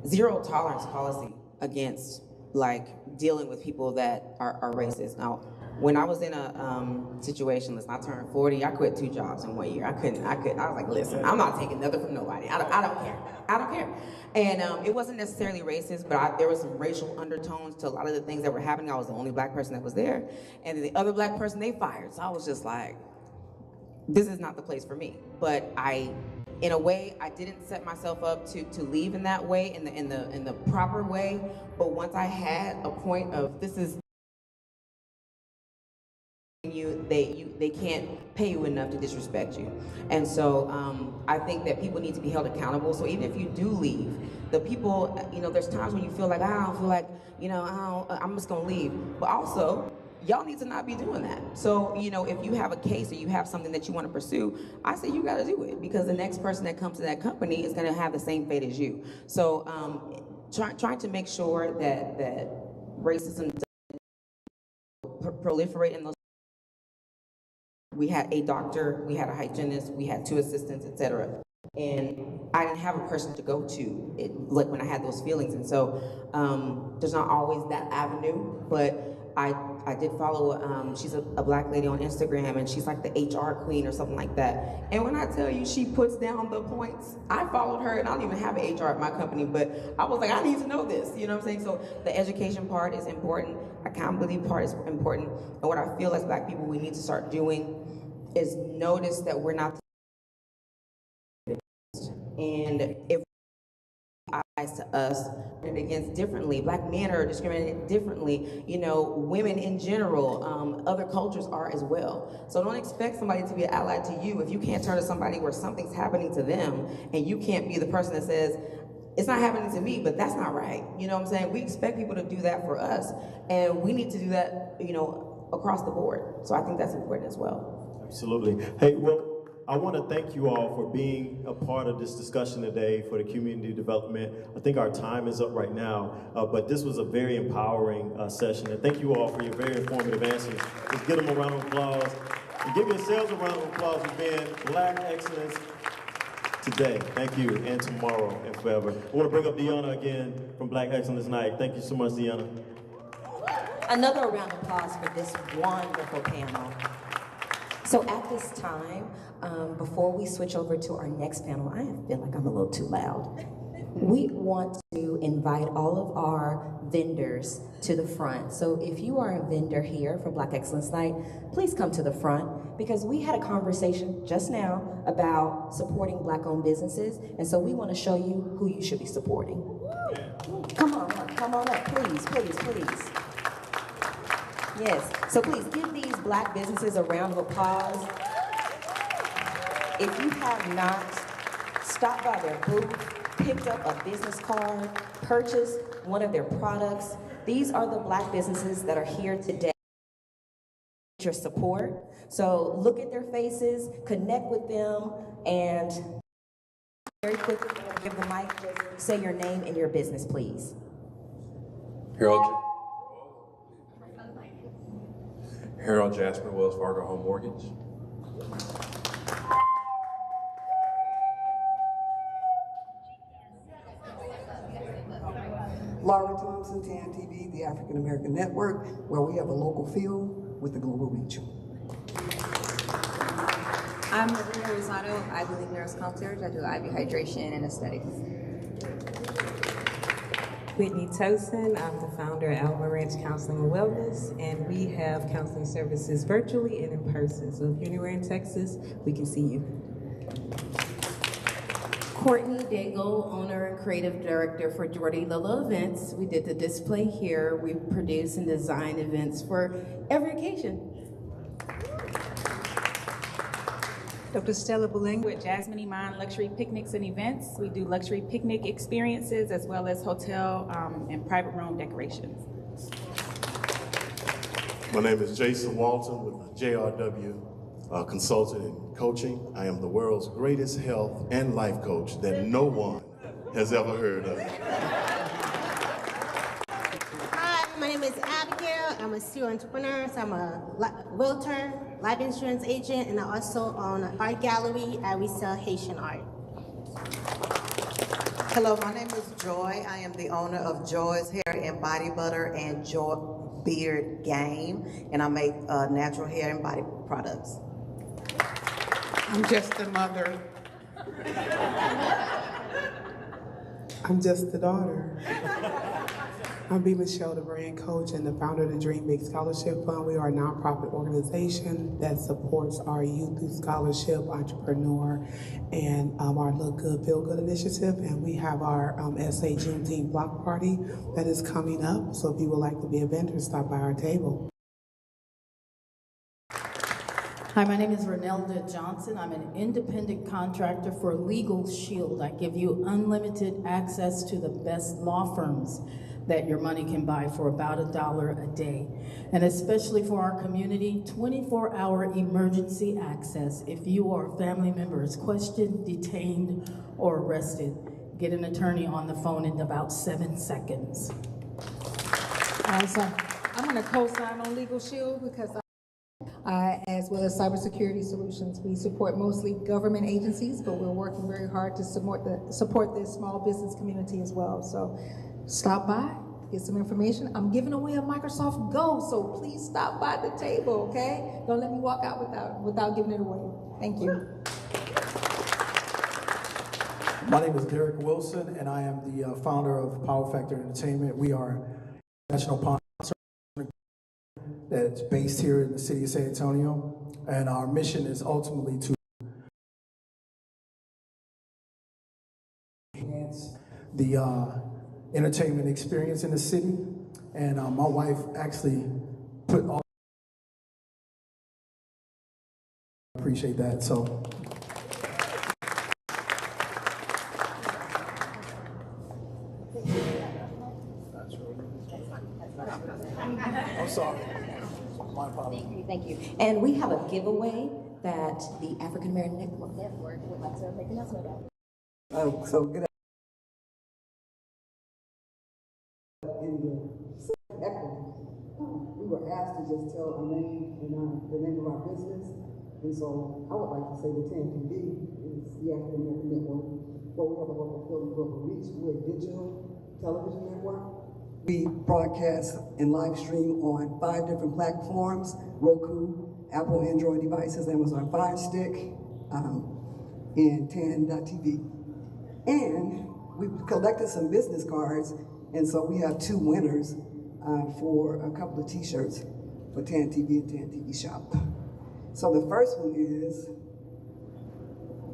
zero tolerance policy against dealing with people that are racist. Now, when I was in a situation, listen, I turned 40, I quit 2 jobs in 1 year. I was like, listen, I'm not taking nothing from nobody. I don't care. And it wasn't necessarily racist, but there was some racial undertones to a lot of the things that were happening. I was the only black person that was there. And the other black person they fired. So I was just like, this is not the place for me. But in a way, I didn't set myself up to leave in that way, in the proper way. But once I had a point of this is they can't pay you enough to disrespect you. And so I think that people need to be held accountable. So even if you do leave, the people, there's times when you feel like, I don't feel like, I'm just gonna leave. But also, y'all need to not be doing that. So, if you have a case or you have something that you want to pursue, I say you got to do it, because the next person that comes to that company is going to have the same fate as you. So, trying to make sure that racism doesn't proliferate in those. We had a doctor, we had a hygienist, we had 2 assistants, etc. And I didn't have a person to go to when I had those feelings. And so there's not always that avenue, but I did follow, she's a black lady on Instagram, and she's like the HR queen or something like that. And when I tell you she puts down the points, I followed her, and I don't even have an HR at my company, but I was like, I need to know this, you know what I'm saying? So the education part is important, accountability part is important, and what I feel as black people we need to start doing is notice that we're not, and if eyes to us and against differently. Black men are discriminated differently. Women in general, other cultures are as well. So don't expect somebody to be an ally to you if you can't turn to somebody where something's happening to them, and you can't be the person that says, it's not happening to me, but that's not right. You know what I'm saying? We expect people to do that for us, and we need to do that, across the board. So I think that's important as well. Absolutely. Hey, well, I want to thank you all for being a part of this discussion today for the community development. I think our time is up right now, but this was a very empowering session. And thank you all for your very informative answers. Let's give them a round of applause. And give yourselves a round of applause for being Black Excellence today. Thank you, and tomorrow and forever. I want to bring up Deanna again from Black Excellence Night. Thank you so much, Deanna. Another round of applause for this wonderful panel. So at this time, before we switch over to our next panel, I feel like I'm a little too loud. We want to invite all of our vendors to the front. So if you are a vendor here for Black Excellence Night, please come to the front, because we had a conversation just now about supporting Black-owned businesses, and so we want to show you who you should be supporting. Come on up, please, please, please. Yes, so please give these Black businesses a round of applause. If you have not stopped by their booth, picked up a business card, purchased one of their products, these are the Black businesses that are here today. Your support. So look at their faces, connect with them, and very quickly, give the mic, just say your name and your business, please. Harold Jasper, Wells Fargo Home Mortgage. Laura Thompson, TAAN TV, the African American Network, where we have a local feel with a global reach. I'm Maria Rosado, Ivy League Nurse Concierge. I do IV hydration and aesthetics. Whitney Tosin, I'm the founder of Alma Ranch Counseling and Wellness, and we have counseling services virtually and in person. So if you're anywhere in Texas, we can see you. Courtney Daigle, owner and creative director for Jordy Lilla Events. We did the display here. We produce and design events for every occasion. Dr. Stella Boulang with Jasmine Iman Luxury Picnics and Events. We do luxury picnic experiences as well as hotel and private room decorations. My name is Jason Walton with JRW Consulting and Coaching. I am the world's greatest health and life coach that no one has ever heard of. Hi, my name is Abigail. I'm a serial entrepreneur, so I'm a realtor, life insurance agent, and I also own an art gallery. We sell Haitian art. Hello, my name is Joy. I am the owner of Joy's Hair and Body Butter and Joy Beard Game, and I make natural hair and body products. I'm just a mother. I'm just the daughter. I'm B. Michelle, the brand coach and the founder of the Dream Big Scholarship Fund. We are a nonprofit organization that supports our youth through scholarship, entrepreneur, and our Look Good, Feel Good initiative. And we have our SA Juneteenth block party that is coming up. So if you would like to be a vendor, stop by our table. Hi, my name is Renelda Johnson. I'm an independent contractor for Legal Shield. I give you unlimited access to the best law firms that your money can buy for about $1 a day. And especially for our community, 24-hour emergency access. If you or a family member is questioned, detained, or arrested, get an attorney on the phone in about 7 seconds. So I'm gonna co-sign on Legal Shield because as well as cybersecurity solutions. We support mostly government agencies, but we're working very hard to support the small business community as well. So stop by, get some information. I'm giving away a Microsoft Go, so please stop by the table, okay? Don't let me walk out without giving it away. Thank you. My name is Derek Wilson, and I am the founder of Power Factor Entertainment. We are a national concert that's based here in the city of San Antonio, and our mission is ultimately to enhance the entertainment experience in the city. And my wife actually put all. I appreciate that. So. I'm sorry. My apologies. Thank you. And we have a giveaway that the African American Network would like to make an announcement about. So good. In the equity, we were asked to just tell our name and the name of our business, and so I would like to say that TAAN is the African American Network, where we have a local film, global reach. We're a digital television network. We broadcast and live stream on 5 different platforms: Roku, Apple Android devices, Amazon Fire Stick, and TAAN.tv. And we collected some business cards, and so we have 2 winners for a couple of t-shirts for TAAN TV and TAAN TV Shop. So the first one is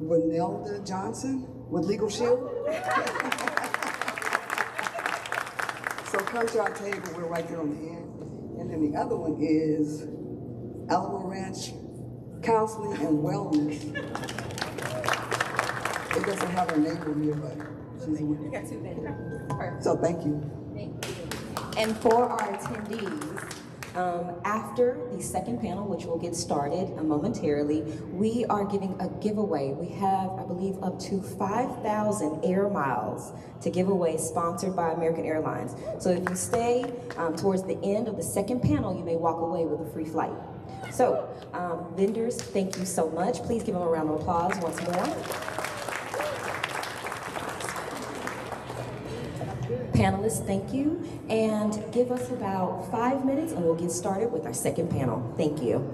Renelda Johnson with Legal Shield. So come to our table, we're right there on the end. And then the other one is Alamo Ranch Counseling and Wellness. It doesn't have her name on here, but she's a winner. You got 2 vendors. So thank you. Thank you. And for our attendees, after the second panel, which will get started momentarily, we are giving a giveaway. We have, I believe, up to 5,000 air miles to give away, sponsored by American Airlines. So if you stay towards the end of the second panel, you may walk away with a free flight. So vendors, thank you so much. Please give them a round of applause once more. Panelists, thank you. And give us about 5 minutes and we'll get started with our second panel. Thank you.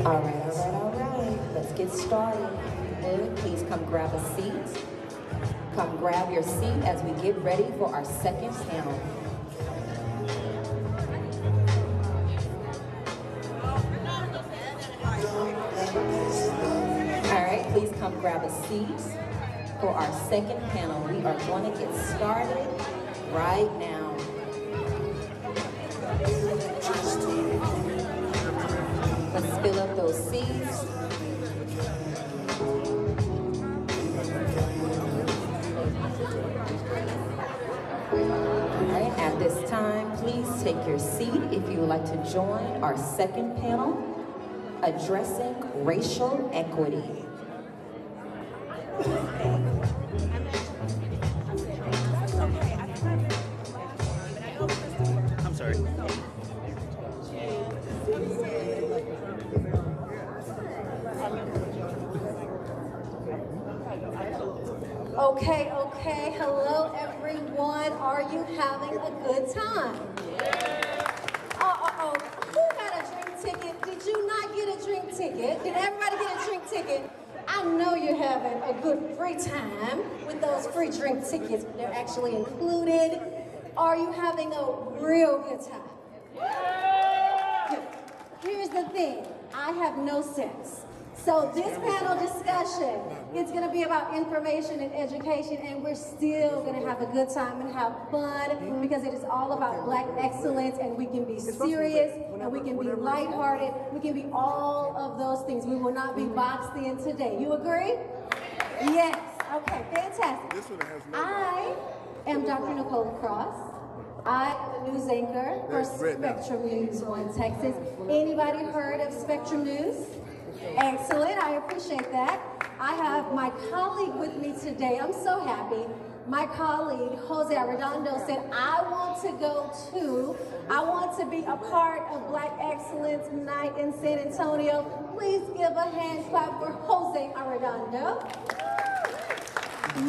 All right. Let's get started. If you would, please come grab a seat. Come grab your seat as we get ready for our second panel. All right, please come grab a seat for our second panel. We are going to get started right now. Let's fill up those seats. All right, at this time, please take your seat if you would like to join our second panel, Addressing Racial Equity. I'm sorry. Okay. Hello, everyone. Are you having a good time? Who got a drink ticket? Did you not get a drink ticket? Did everybody get a drink ticket? I know you're having a good free time with those free drink tickets. They're actually included. Are you having a real good time? Here's the thing. I have no sense. So this panel discussion, it's going to be about information and education, and we're still going to have a good time and have fun because it is all about Black excellence, and we can be serious, and we can be lighthearted, we can be all of those things. We will not be boxed in today. You agree? Yes. Okay, fantastic. I am Dr. Nicole Cross. I am a news anchor for Spectrum News 1 Texas. Anybody heard of Spectrum News? Excellent, I appreciate that. I have my colleague with me today. I'm so happy. My colleague, Jose Arredondo, said, I want to be a part of Black Excellence Night in San Antonio. Please give a hand clap for Jose Arredondo.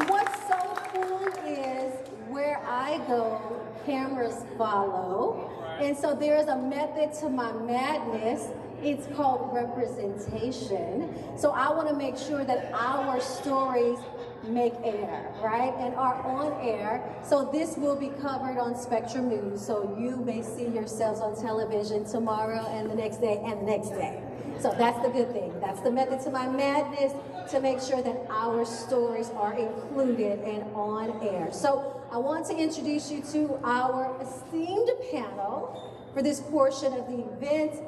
What's so cool is where I go, cameras follow. And so there's a method to my madness. It's called representation. So I want to make sure that our stories make air, right? And are on air. So this will be covered on Spectrum News. So you may see yourselves on television tomorrow and the next day and the next day. So that's the good thing. That's the method to my madness, to make sure that our stories are included and on air. So I want to introduce you to our esteemed panel for this portion of the event.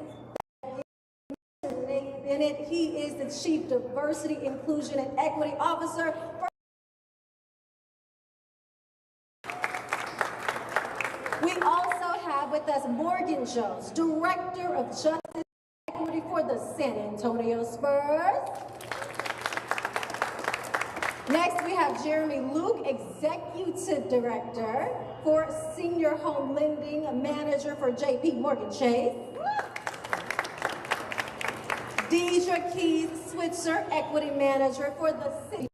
Bennett, he is the Chief Diversity, Inclusion, and Equity Officer. We also have with us Morgan Jones, Director of Justice and Equity for the San Antonio Spurs. Next, we have Jeremy Luke, Executive Director for Senior Home Lending Manager for J.P. Morgan Chase. Deidre Keys Switzer, Equity Manager for the city.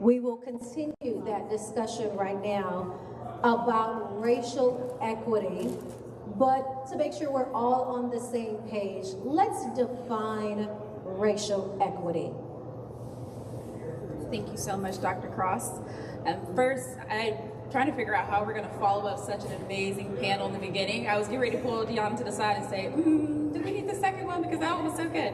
We will continue that discussion right now about racial equity, but to make sure we're all on the same page, let's define racial equity. Thank you so much, Dr. Cross. First, I'm trying to figure out how we're going to follow up such an amazing panel in the beginning. I was getting ready to pull Deanna to the side and say, do we need the second one? Because that one was so good.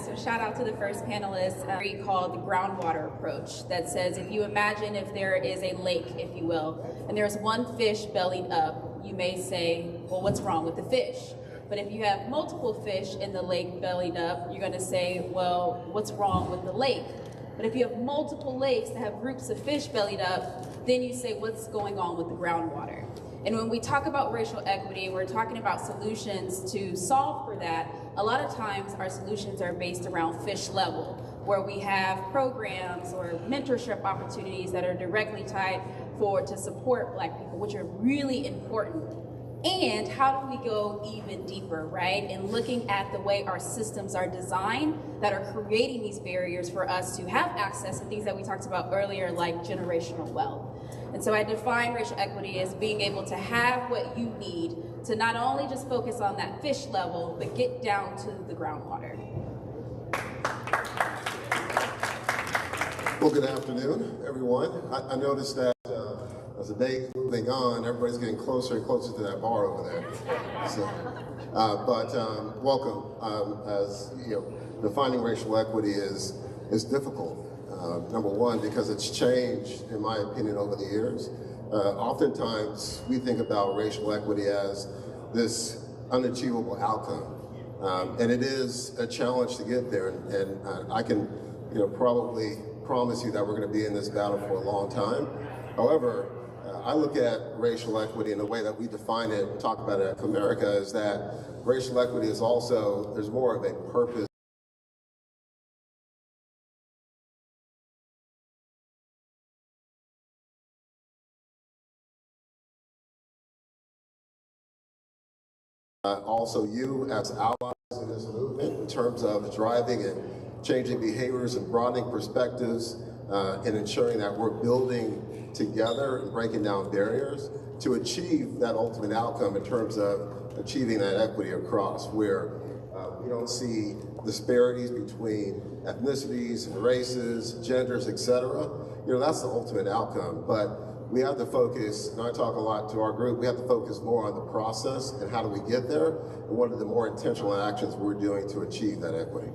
So shout out to the first panelist, called the groundwater approach, that says if you imagine if there is a lake, if you will, and there's one fish bellied up, you may say, well, what's wrong with the fish? But if you have multiple fish in the lake bellied up, you're going to say, well, what's wrong with the lake? But if you have multiple lakes that have groups of fish bellied up, then you say, what's going on with the groundwater? And when we talk about racial equity, we're talking about solutions to solve for that. A lot of times our solutions are based around fish level, where we have programs or mentorship opportunities that are directly tied to support Black people, which are really important. And how do we go even deeper, right? And looking at the way our systems are designed that are creating these barriers for us to have access to things that we talked about earlier, like generational wealth. And so I define racial equity as being able to have what you need to not only just focus on that fish level, but get down to the groundwater. Well, good afternoon, everyone. I noticed that as the day's moving on, everybody's getting closer and closer to that bar over there. So, welcome. As you know, defining racial equity is difficult. Number one, because it's changed, in my opinion, over the years. Oftentimes, we think about racial equity as this unachievable outcome, and it is a challenge to get there. And I can, probably promise you that we're going to be in this battle for a long time. However, I look at racial equity in the way that we define it and talk about it in America is that racial equity is also, there's more of a purpose. Also you as allies in this movement in terms of driving and changing behaviors and broadening perspectives and ensuring that we're building together and breaking down barriers to achieve that ultimate outcome in terms of achieving that equity across, where we don't see disparities between ethnicities and races, genders, etc. That's the ultimate outcome. But we have to focus, and I talk a lot to our group, we have to focus more on the process and how do we get there, and what are the more intentional actions we're doing to achieve that equity.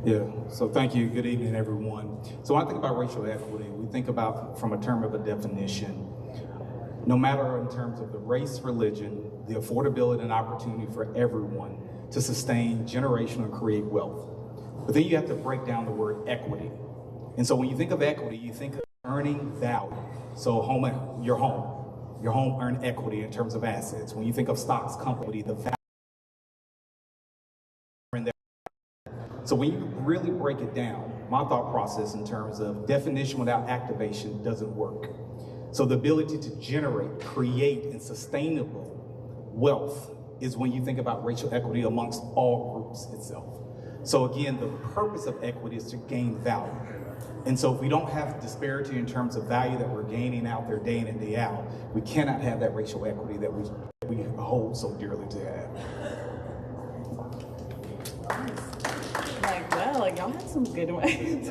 Yeah, so thank you. Good evening, everyone. So when I think about racial equity, we think about from a term of a definition, no matter in terms of the race, religion, the affordability and opportunity for everyone to sustain generational and create wealth. But then you have to break down the word equity. And so when you think of equity, you think of earning value. So your home earned equity in terms of assets. When you think of stocks, company, the value. So when you really break it down, my thought process in terms of definition without activation doesn't work. So the ability to generate, create, and sustainable wealth is when you think about racial equity amongst all groups itself. So again, the purpose of equity is to gain value. And so if we don't have disparity in terms of value that we're gaining out there day in and day out, we cannot have that racial equity that we hold so dearly to have. Y'all had some good ones.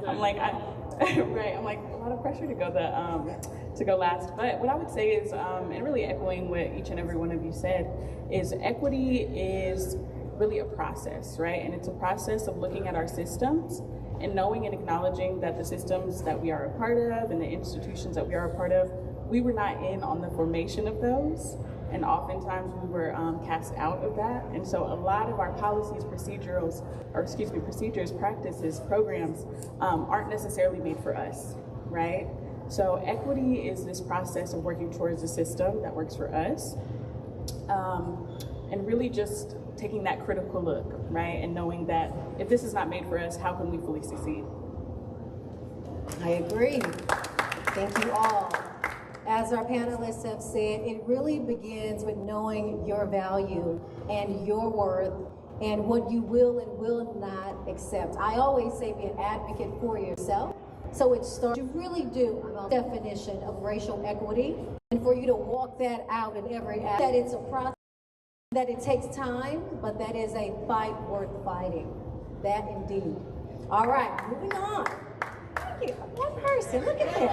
I'm like, a lot of pressure to go last. But what I would say is, and really echoing what each and every one of you said, is equity is really a process, right? And it's a process of looking at our systems and knowing and acknowledging that the systems that we are a part of and the institutions that we are a part of, we were not in on the formation of those. And oftentimes we were cast out of that. And so a lot of our policies, procedures, practices, programs aren't necessarily made for us, right? So equity is this process of working towards a system that works for us. And really just taking that critical look, right? And knowing that if this is not made for us, how can we fully succeed? I agree. Thank you all. As our panelists have said, it really begins with knowing your value and your worth and what you will and will not accept. I always say be an advocate for yourself. So it starts, you really do a definition of racial equity, and for you to walk that out in every aspect, that it's a process, that it takes time, but that is a fight worth fighting. That indeed. All right, moving on. Thank you. One person, look at that.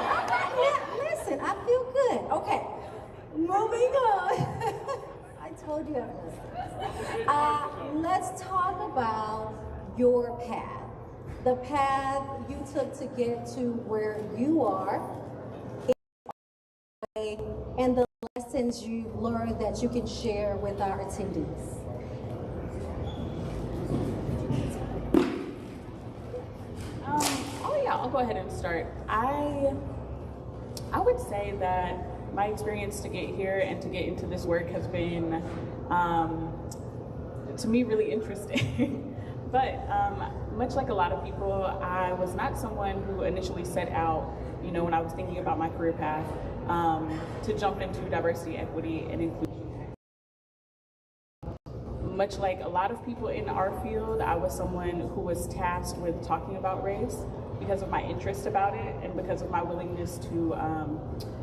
Yeah, listen, I feel good. Okay, moving on. I told you I was. Let's talk about your path. The path you took to get to where you are, and the lessons you learned that you can share with our attendees. I'll go ahead and start. I would say that my experience to get here and to get into this work has been, to me, really interesting. But much like a lot of people, I was not someone who initially set out, when I was thinking about my career path, to jump into diversity, equity, and inclusion. Much like a lot of people in our field, I was someone who was tasked with talking about race, because of my interest about it and because of my willingness to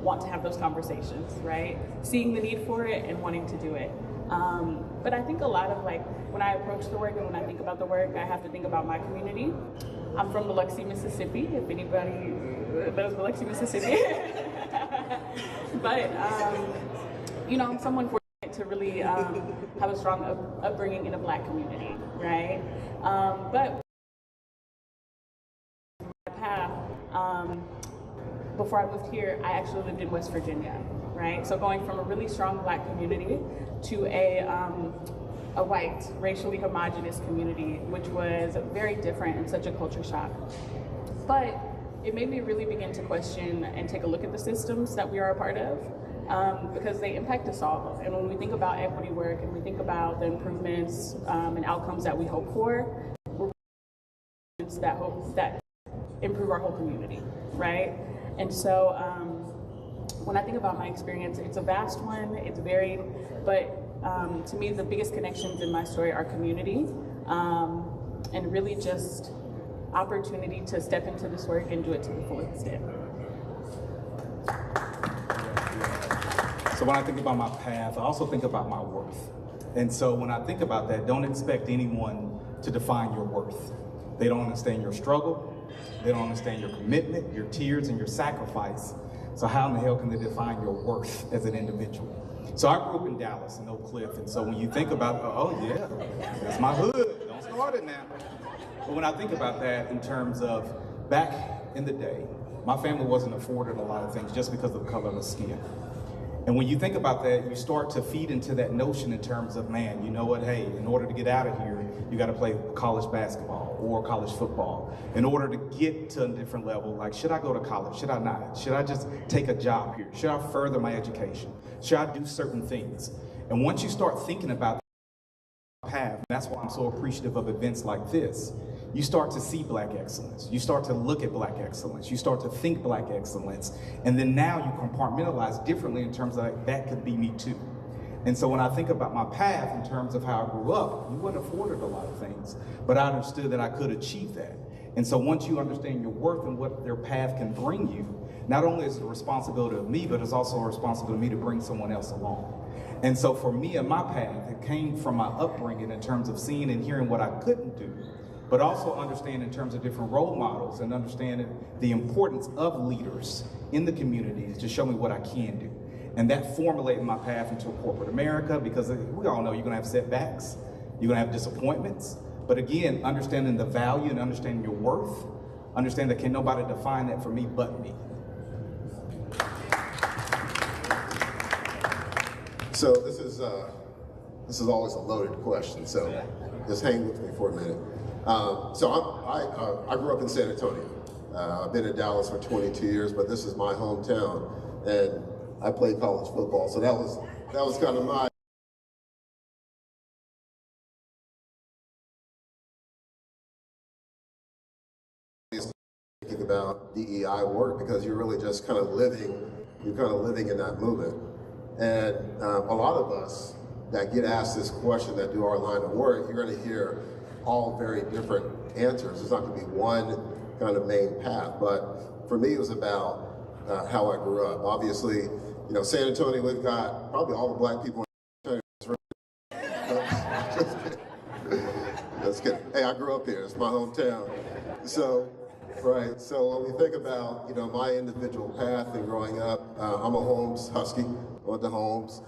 want to have those conversations, right? Seeing the need for it and wanting to do it. But I think a lot of like, when I approach the work and when I think about the work, I have to think about my community. I'm from Biloxi, Mississippi, if anybody knows Biloxi, Mississippi. But, you know, I'm someone fortunate to really have a strong upbringing in a Black community, right? But my path, before I moved here, I actually lived in West Virginia, right? So going from a really strong Black community to a white, racially homogenous community, which was very different and such a culture shock. But it made me really begin to question and take a look at the systems that we are a part of, because they impact us all. And when we think about equity work and we think about the improvements and outcomes that we hope for, we're that improve our whole community, right? And so when I think about my experience, it's a vast one, it's varied, but to me, the biggest connections in my story are community, and really just opportunity to step into this work and do it to the full extent. So when I think about my path, I also think about my worth. And so when I think about that, don't expect anyone to define your worth. They don't understand your struggle. They don't understand your commitment, your tears, and your sacrifice. So how in the hell can they define your worth as an individual? So I grew up in Dallas, in Oak Cliff, and so when you think about, oh yeah, that's my hood, don't start it now. But when I think about that in terms of back in the day, my family wasn't afforded a lot of things just because of the color of the skin. And when you think about that, you start to feed into that notion in terms of, man, you know what, hey, in order to get out of here, you gotta play college basketball or college football. In order to get to a different level, like, should I go to college? Should I not? Should I just take a job here? Should I further my education? Should I do certain things? And once you start thinking about that path, that's why I'm so appreciative of events like this, you start to see Black excellence. You start to look at Black excellence. You start to think Black excellence. And then now you compartmentalize differently in terms of like, that could be me too. And so when I think about my path in terms of how I grew up, we weren't afforded a lot of things, but I understood that I could achieve that. And so once you understand your worth and what their path can bring you, not only is it a responsibility of me, but it's also a responsibility of me to bring someone else along. And so for me and my path, it came from my upbringing in terms of seeing and hearing what I couldn't do, but also understanding in terms of different role models and understanding the importance of leaders in the communities to show me what I can do. And that formulated my path into corporate America, because we all know you're gonna have setbacks, you're gonna have disappointments, but again, understanding the value and understanding your worth, understand that can nobody define that for me but me. So this is always a loaded question, so just hang with me for a minute. So I grew up in San Antonio. I've been in Dallas for 22 years, but this is my hometown, and I played college football. So that was kind of my thinking about DEI work, because you're really just kind of living in that movement. And a lot of us that get asked this question that do our line of work, you're going to hear all very different answers. There's not going to be one kind of main path, but for me it was about how I grew up. Obviously, you know, San Antonio, we've got probably all the Black people in San Antonio. Just kidding. Hey, I grew up here. It's my hometown. So, right. So when we think about, you know, my individual path and growing up, I'm a Holmes Husky. I went to Holmes.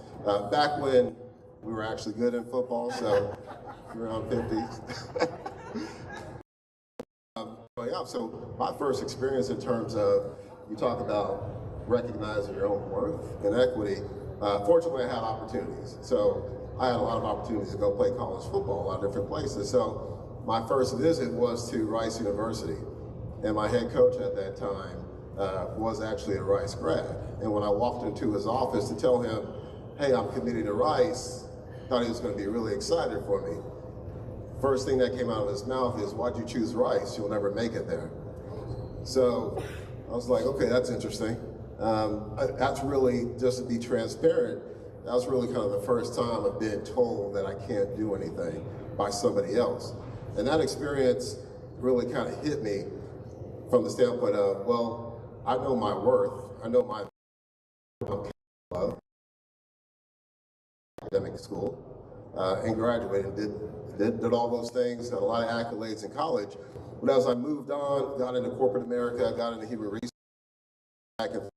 Back when we were actually good in football, so around 50s. But yeah, so my first experience in terms of, you talk about recognizing your own worth and equity, fortunately I had opportunities. So I had a lot of opportunities to go play college football a lot of different places. So my first visit was to Rice University, and my head coach at that time was actually a Rice grad. And when I walked into his office to tell him, hey, I'm committed to Rice, thought he was going to be really excited for me. First thing that came out of his mouth is, why'd you choose Rice? You'll never make it there. So I was like, okay, that's interesting. That's really, just to be transparent, that was really kind of the first time I've been told that I can't do anything by somebody else. And that experience really kind of hit me from the standpoint of, well, I know my worth, I know my love, academic school, and graduated, did all those things, got a lot of accolades in college. But as I moved on, got into corporate America, got into human resources,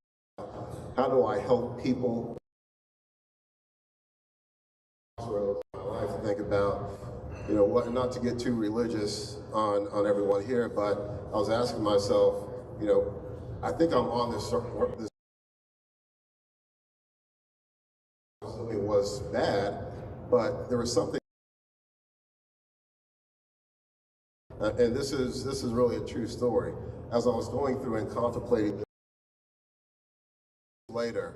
how do I help people in my life to think about, you know, what, not to get too religious on everyone here, but I was asking myself, you know, I think I'm on this it was bad, but there was something, and this is really a true story. As I was going through and contemplating this later,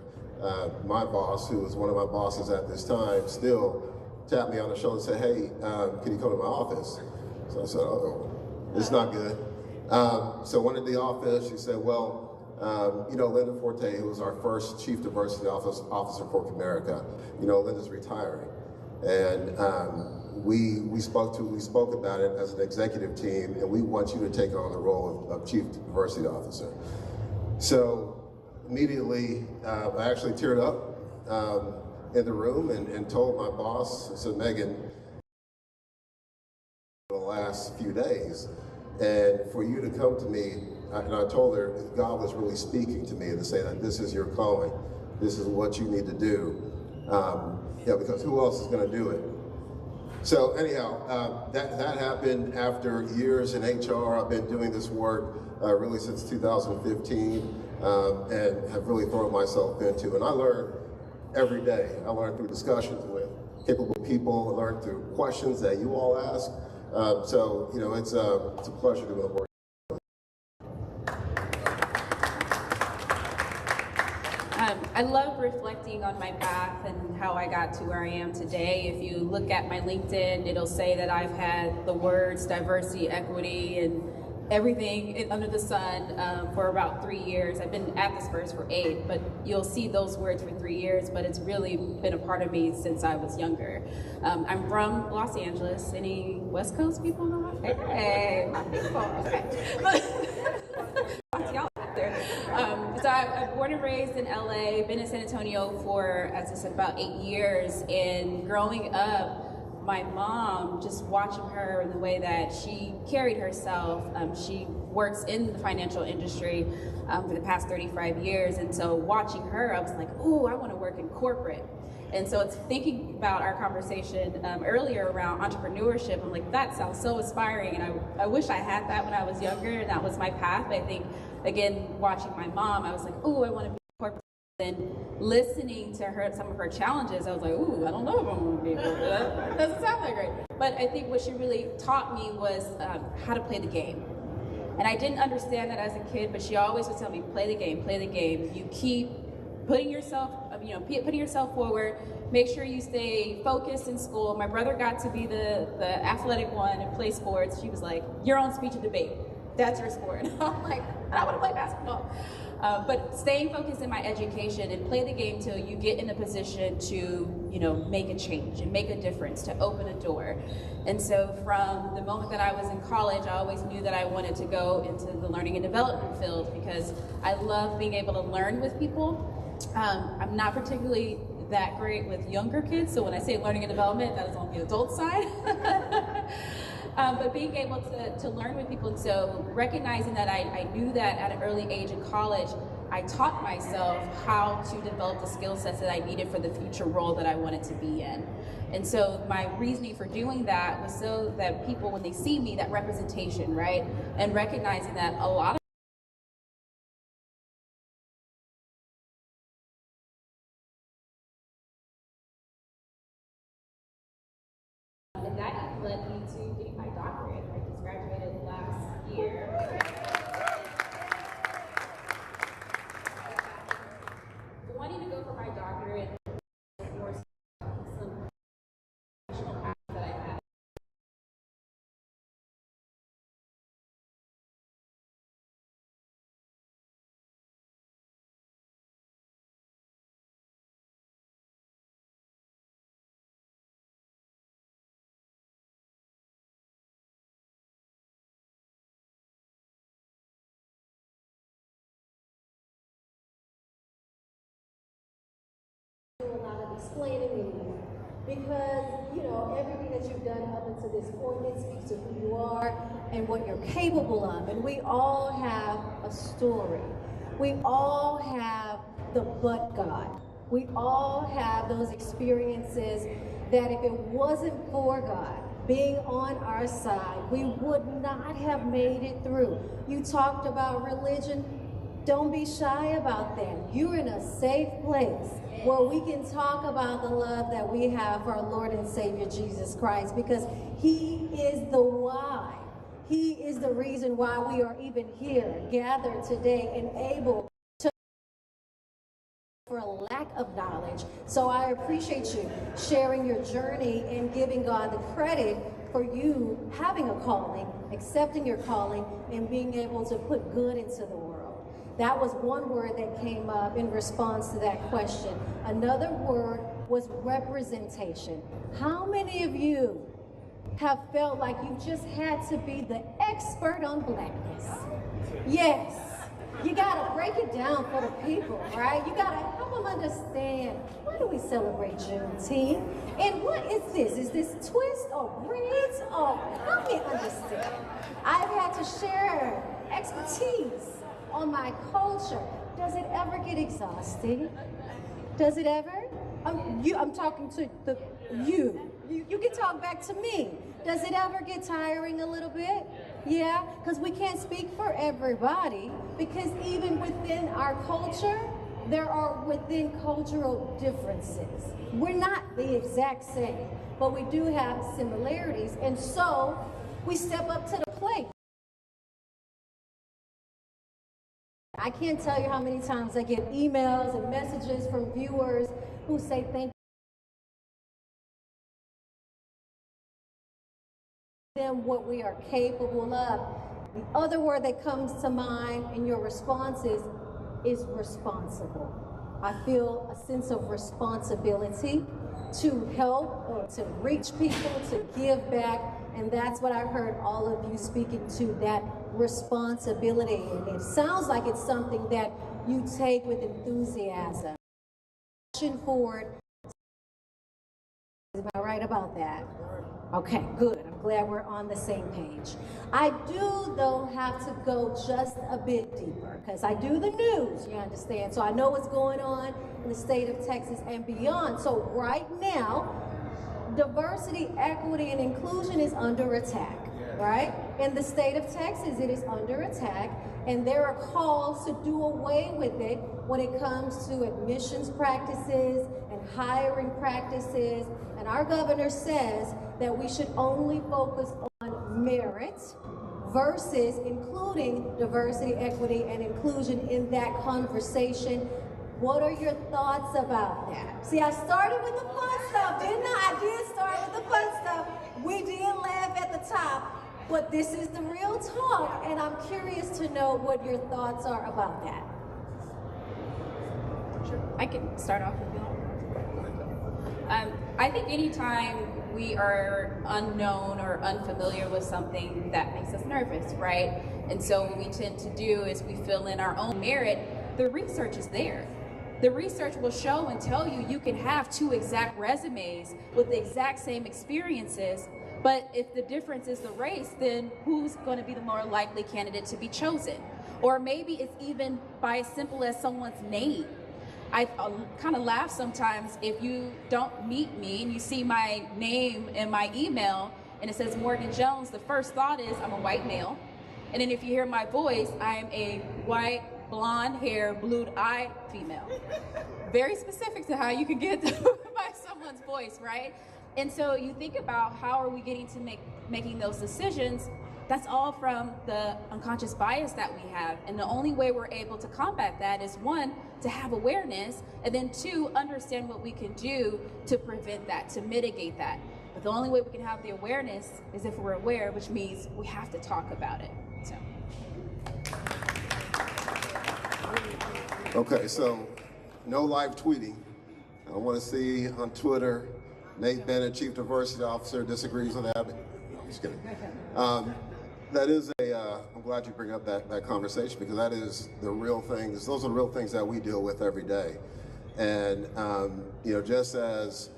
my boss, who was one of my bosses at this time, still tapped me on the shoulder and said, hey, can you come to my office? So I said, oh, it's not good. So I went to the office. She said, well, you know, Linda Forte, who was our first Chief Diversity Officer for America, you know, Linda's retiring. And we spoke about it as an executive team, and we want you to take on the role of Chief Diversity Officer. So immediately, I actually teared up in the room and told my boss, I said, Megan, the last few days, and for you to come to me, and I told her God was really speaking to me to say that this is your calling, this is what you need to do, yeah, because who else is going to do it? So anyhow, that happened after years in HR. I've been doing this work really since 2015, and have really thrown myself into. And I learn every day. I learn through discussions with capable people. I learn through questions that you all ask. So you know, it's a pleasure doing the work. I love reflecting on my path and how I got to where I am today. If you look at my LinkedIn, it'll say that I've had the words diversity, equity, and everything under the sun for about 3 years. I've been at this first for 8, but you'll see those words for 3 years, but it's really been a part of me since I was younger. I'm from Los Angeles. Any West Coast people know my favorite? Hey, my people, okay. So I'm born and raised in LA, been in San Antonio for, as I said, about 8 years. And growing up, my mom, just watching her and the way that she carried herself, she works in the financial industry for the past 35 years. And so watching her, I was like, oh, I want to work in corporate. And so it's thinking about our conversation earlier around entrepreneurship. I'm like, that sounds so inspiring. And I wish I had that when I was younger, and that was my path. I think, again, watching my mom, I was like, oh, I want to be corporate. And listening to her, some of her challenges, I was like, ooh, I don't know if I'm going to be corporate. That doesn't sound like great. But I think what she really taught me was how to play the game. And I didn't understand that as a kid, but she always would tell me, play the game, play the game. You keep putting yourself, putting yourself forward. Make sure you stay focused in school. My brother got to be the athletic one and play sports. She was like, your own speech and debate. That's your sport. And I'm like, I want to play basketball. But staying focused in my education and play the game till you get in a position to, make a change and make a difference, to open a door. And so from the moment that I was in college, I always knew that I wanted to go into the learning and development field because I love being able to learn with people. I'm not particularly that great with younger kids, so when I say learning and development, that is on the adult side. But being able to learn with people, and so recognizing that I knew that at an early age in college, I taught myself how to develop the skill sets that I needed for the future role that I wanted to be in. And so my reasoning for doing that was so that people, when they see me, that representation, right? And recognizing that a lot of and that led me to getting my doctorate. I just graduated last year. Wanting to go for my doctorate explain it anymore. Because, you know, everything that you've done up until this point, it speaks to who you are and what you're capable of. And we all have a story. We all have the but God. We all have those experiences that if it wasn't for God being on our side, we would not have made it through. You talked about religion. Don't be shy about that. You're in a safe place where we can talk about the love that we have for our Lord and Savior Jesus Christ, because He is the why. He is the reason why we are even here, gathered today and able to, for a lack of knowledge. So I appreciate you sharing your journey and giving God the credit for you having a calling, accepting your calling, and being able to put good into the world. That was one word that came up in response to that question. Another word was representation. How many of you have felt like you just had to be the expert on blackness? Yes. You gotta break it down for the people, right? You gotta help them understand, why do we celebrate Juneteenth? And what is this? Is this twist or braids? Or help me understand. I've had to share expertise on my culture. Does it ever get exhausting? Does it ever? I'm talking to you. You can talk back to me. Does it ever get tiring a little bit? Yeah, because we can't speak for everybody, because even within our culture, there are within cultural differences. We're not the exact same, but we do have similarities, and so we step up to the plate. I can't tell you how many times I get emails and messages from viewers who say thank them what we are capable of. The other word that comes to mind in your responses is responsible. I feel a sense of responsibility to help or to reach people, to give back, and that's what I heard all of you speaking to, that responsibility. And it sounds like it's something that you take with enthusiasm. Pushing forward. Am I right about that? Okay, good. I'm glad we're on the same page. I do, though, have to go just a bit deeper, because I do the news, you understand? So I know what's going on in the state of Texas and beyond. So right now, diversity, equity, and inclusion is under attack, right? In the state of Texas, it is under attack, and there are calls to do away with it when it comes to admissions practices and hiring practices. And our governor says that we should only focus on merit versus including diversity, equity, and inclusion in that conversation. What are your thoughts about that? See, I started with the fun stuff, didn't I? I did start with the fun stuff. We did laugh at the top, but this is the real talk, and I'm curious to know what your thoughts are about that. Sure, I can start off with you. I think anytime we are unknown or unfamiliar with something, that makes us nervous, right? And so what we tend to do is we fill in our own merit. The research is there. The research will show and tell you you can have two exact resumes with the exact same experiences, but if the difference is the race, then who's going to be the more likely candidate to be chosen? Or maybe it's even by as simple as someone's name. I kind of laugh sometimes if you don't meet me and you see my name in my email and it says Morgan Jones, the first thought is I'm a white male. And then if you hear my voice, I'm a white, blonde hair, blue-eyed female. Very specific to how you can get by someone's voice, right? And so you think about how are we getting to making those decisions. That's all from the unconscious bias that we have. And the only way we're able to combat that is, one, to have awareness, and then two, understand what we can do to prevent that, to mitigate that. But the only way we can have the awareness is if we're aware, which means we have to talk about it. So. Okay, so no live tweeting. I want to see on Twitter, Nate Bennett, Chief Diversity Officer, disagrees with that. No, I'm just kidding. That is I'm glad you bring up that conversation, because that is the real things. Those are the real things that we deal with every day. And just as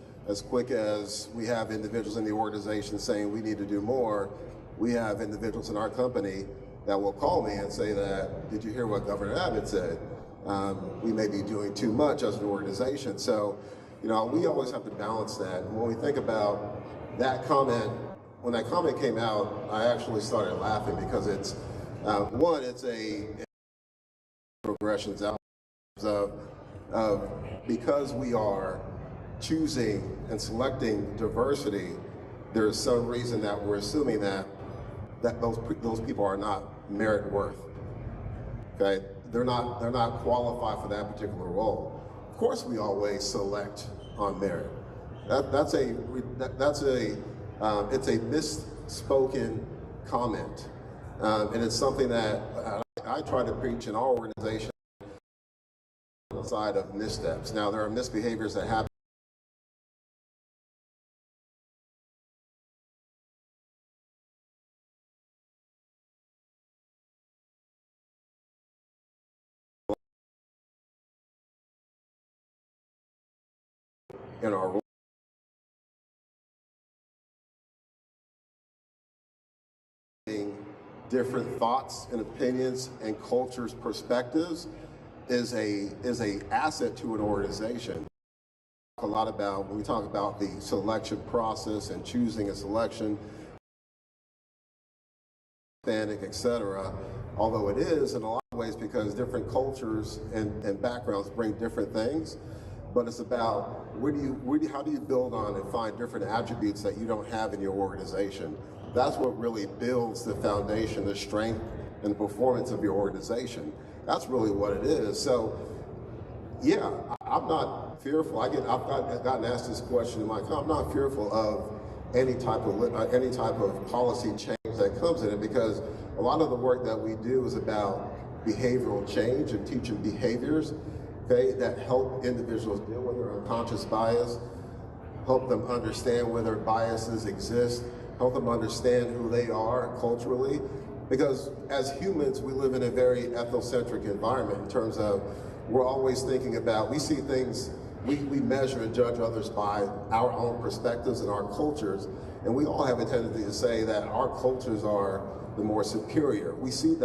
quick as we have individuals in the organization saying we need to do more, we have individuals in our company that will call me and say that, did you hear what Governor Abbott said? We may be doing too much as an organization. So, we always have to balance that. And when we think about that comment, when that comment came out, I actually started laughing because it's, one, it's a progressions out of because we are choosing and selecting diversity, there's some reason that we're assuming that those people are not merit worth. Okay, they're not qualified for that particular role. Of course, we always select on merit. It's a misspoken comment, and it's something that I try to preach in our organization. On the side of missteps. Now, there are misbehaviors that happen. In our different thoughts and opinions and cultures, perspectives is a asset to an organization. A lot about when we talk about the selection process and choosing a selection, etc. Although it is in a lot of ways because different cultures and backgrounds bring different things. But it's about how do you build on and find different attributes that you don't have in your organization. That's what really builds the foundation, the strength, and the performance of your organization. That's really what it is. So, yeah, I'm not fearful. I've gotten asked this question in my time. I'm not fearful of any type of policy change that comes in it because a lot of the work that we do is about behavioral change and teaching behaviors. Okay, that help individuals deal with their unconscious bias, help them understand whether biases exist, help them understand who they are culturally. Because as humans, we live in a very ethnocentric environment in terms of we're always thinking about, we see things, we measure and judge others by our own perspectives and our cultures. And we all have a tendency to say that our cultures are the more superior. We see that.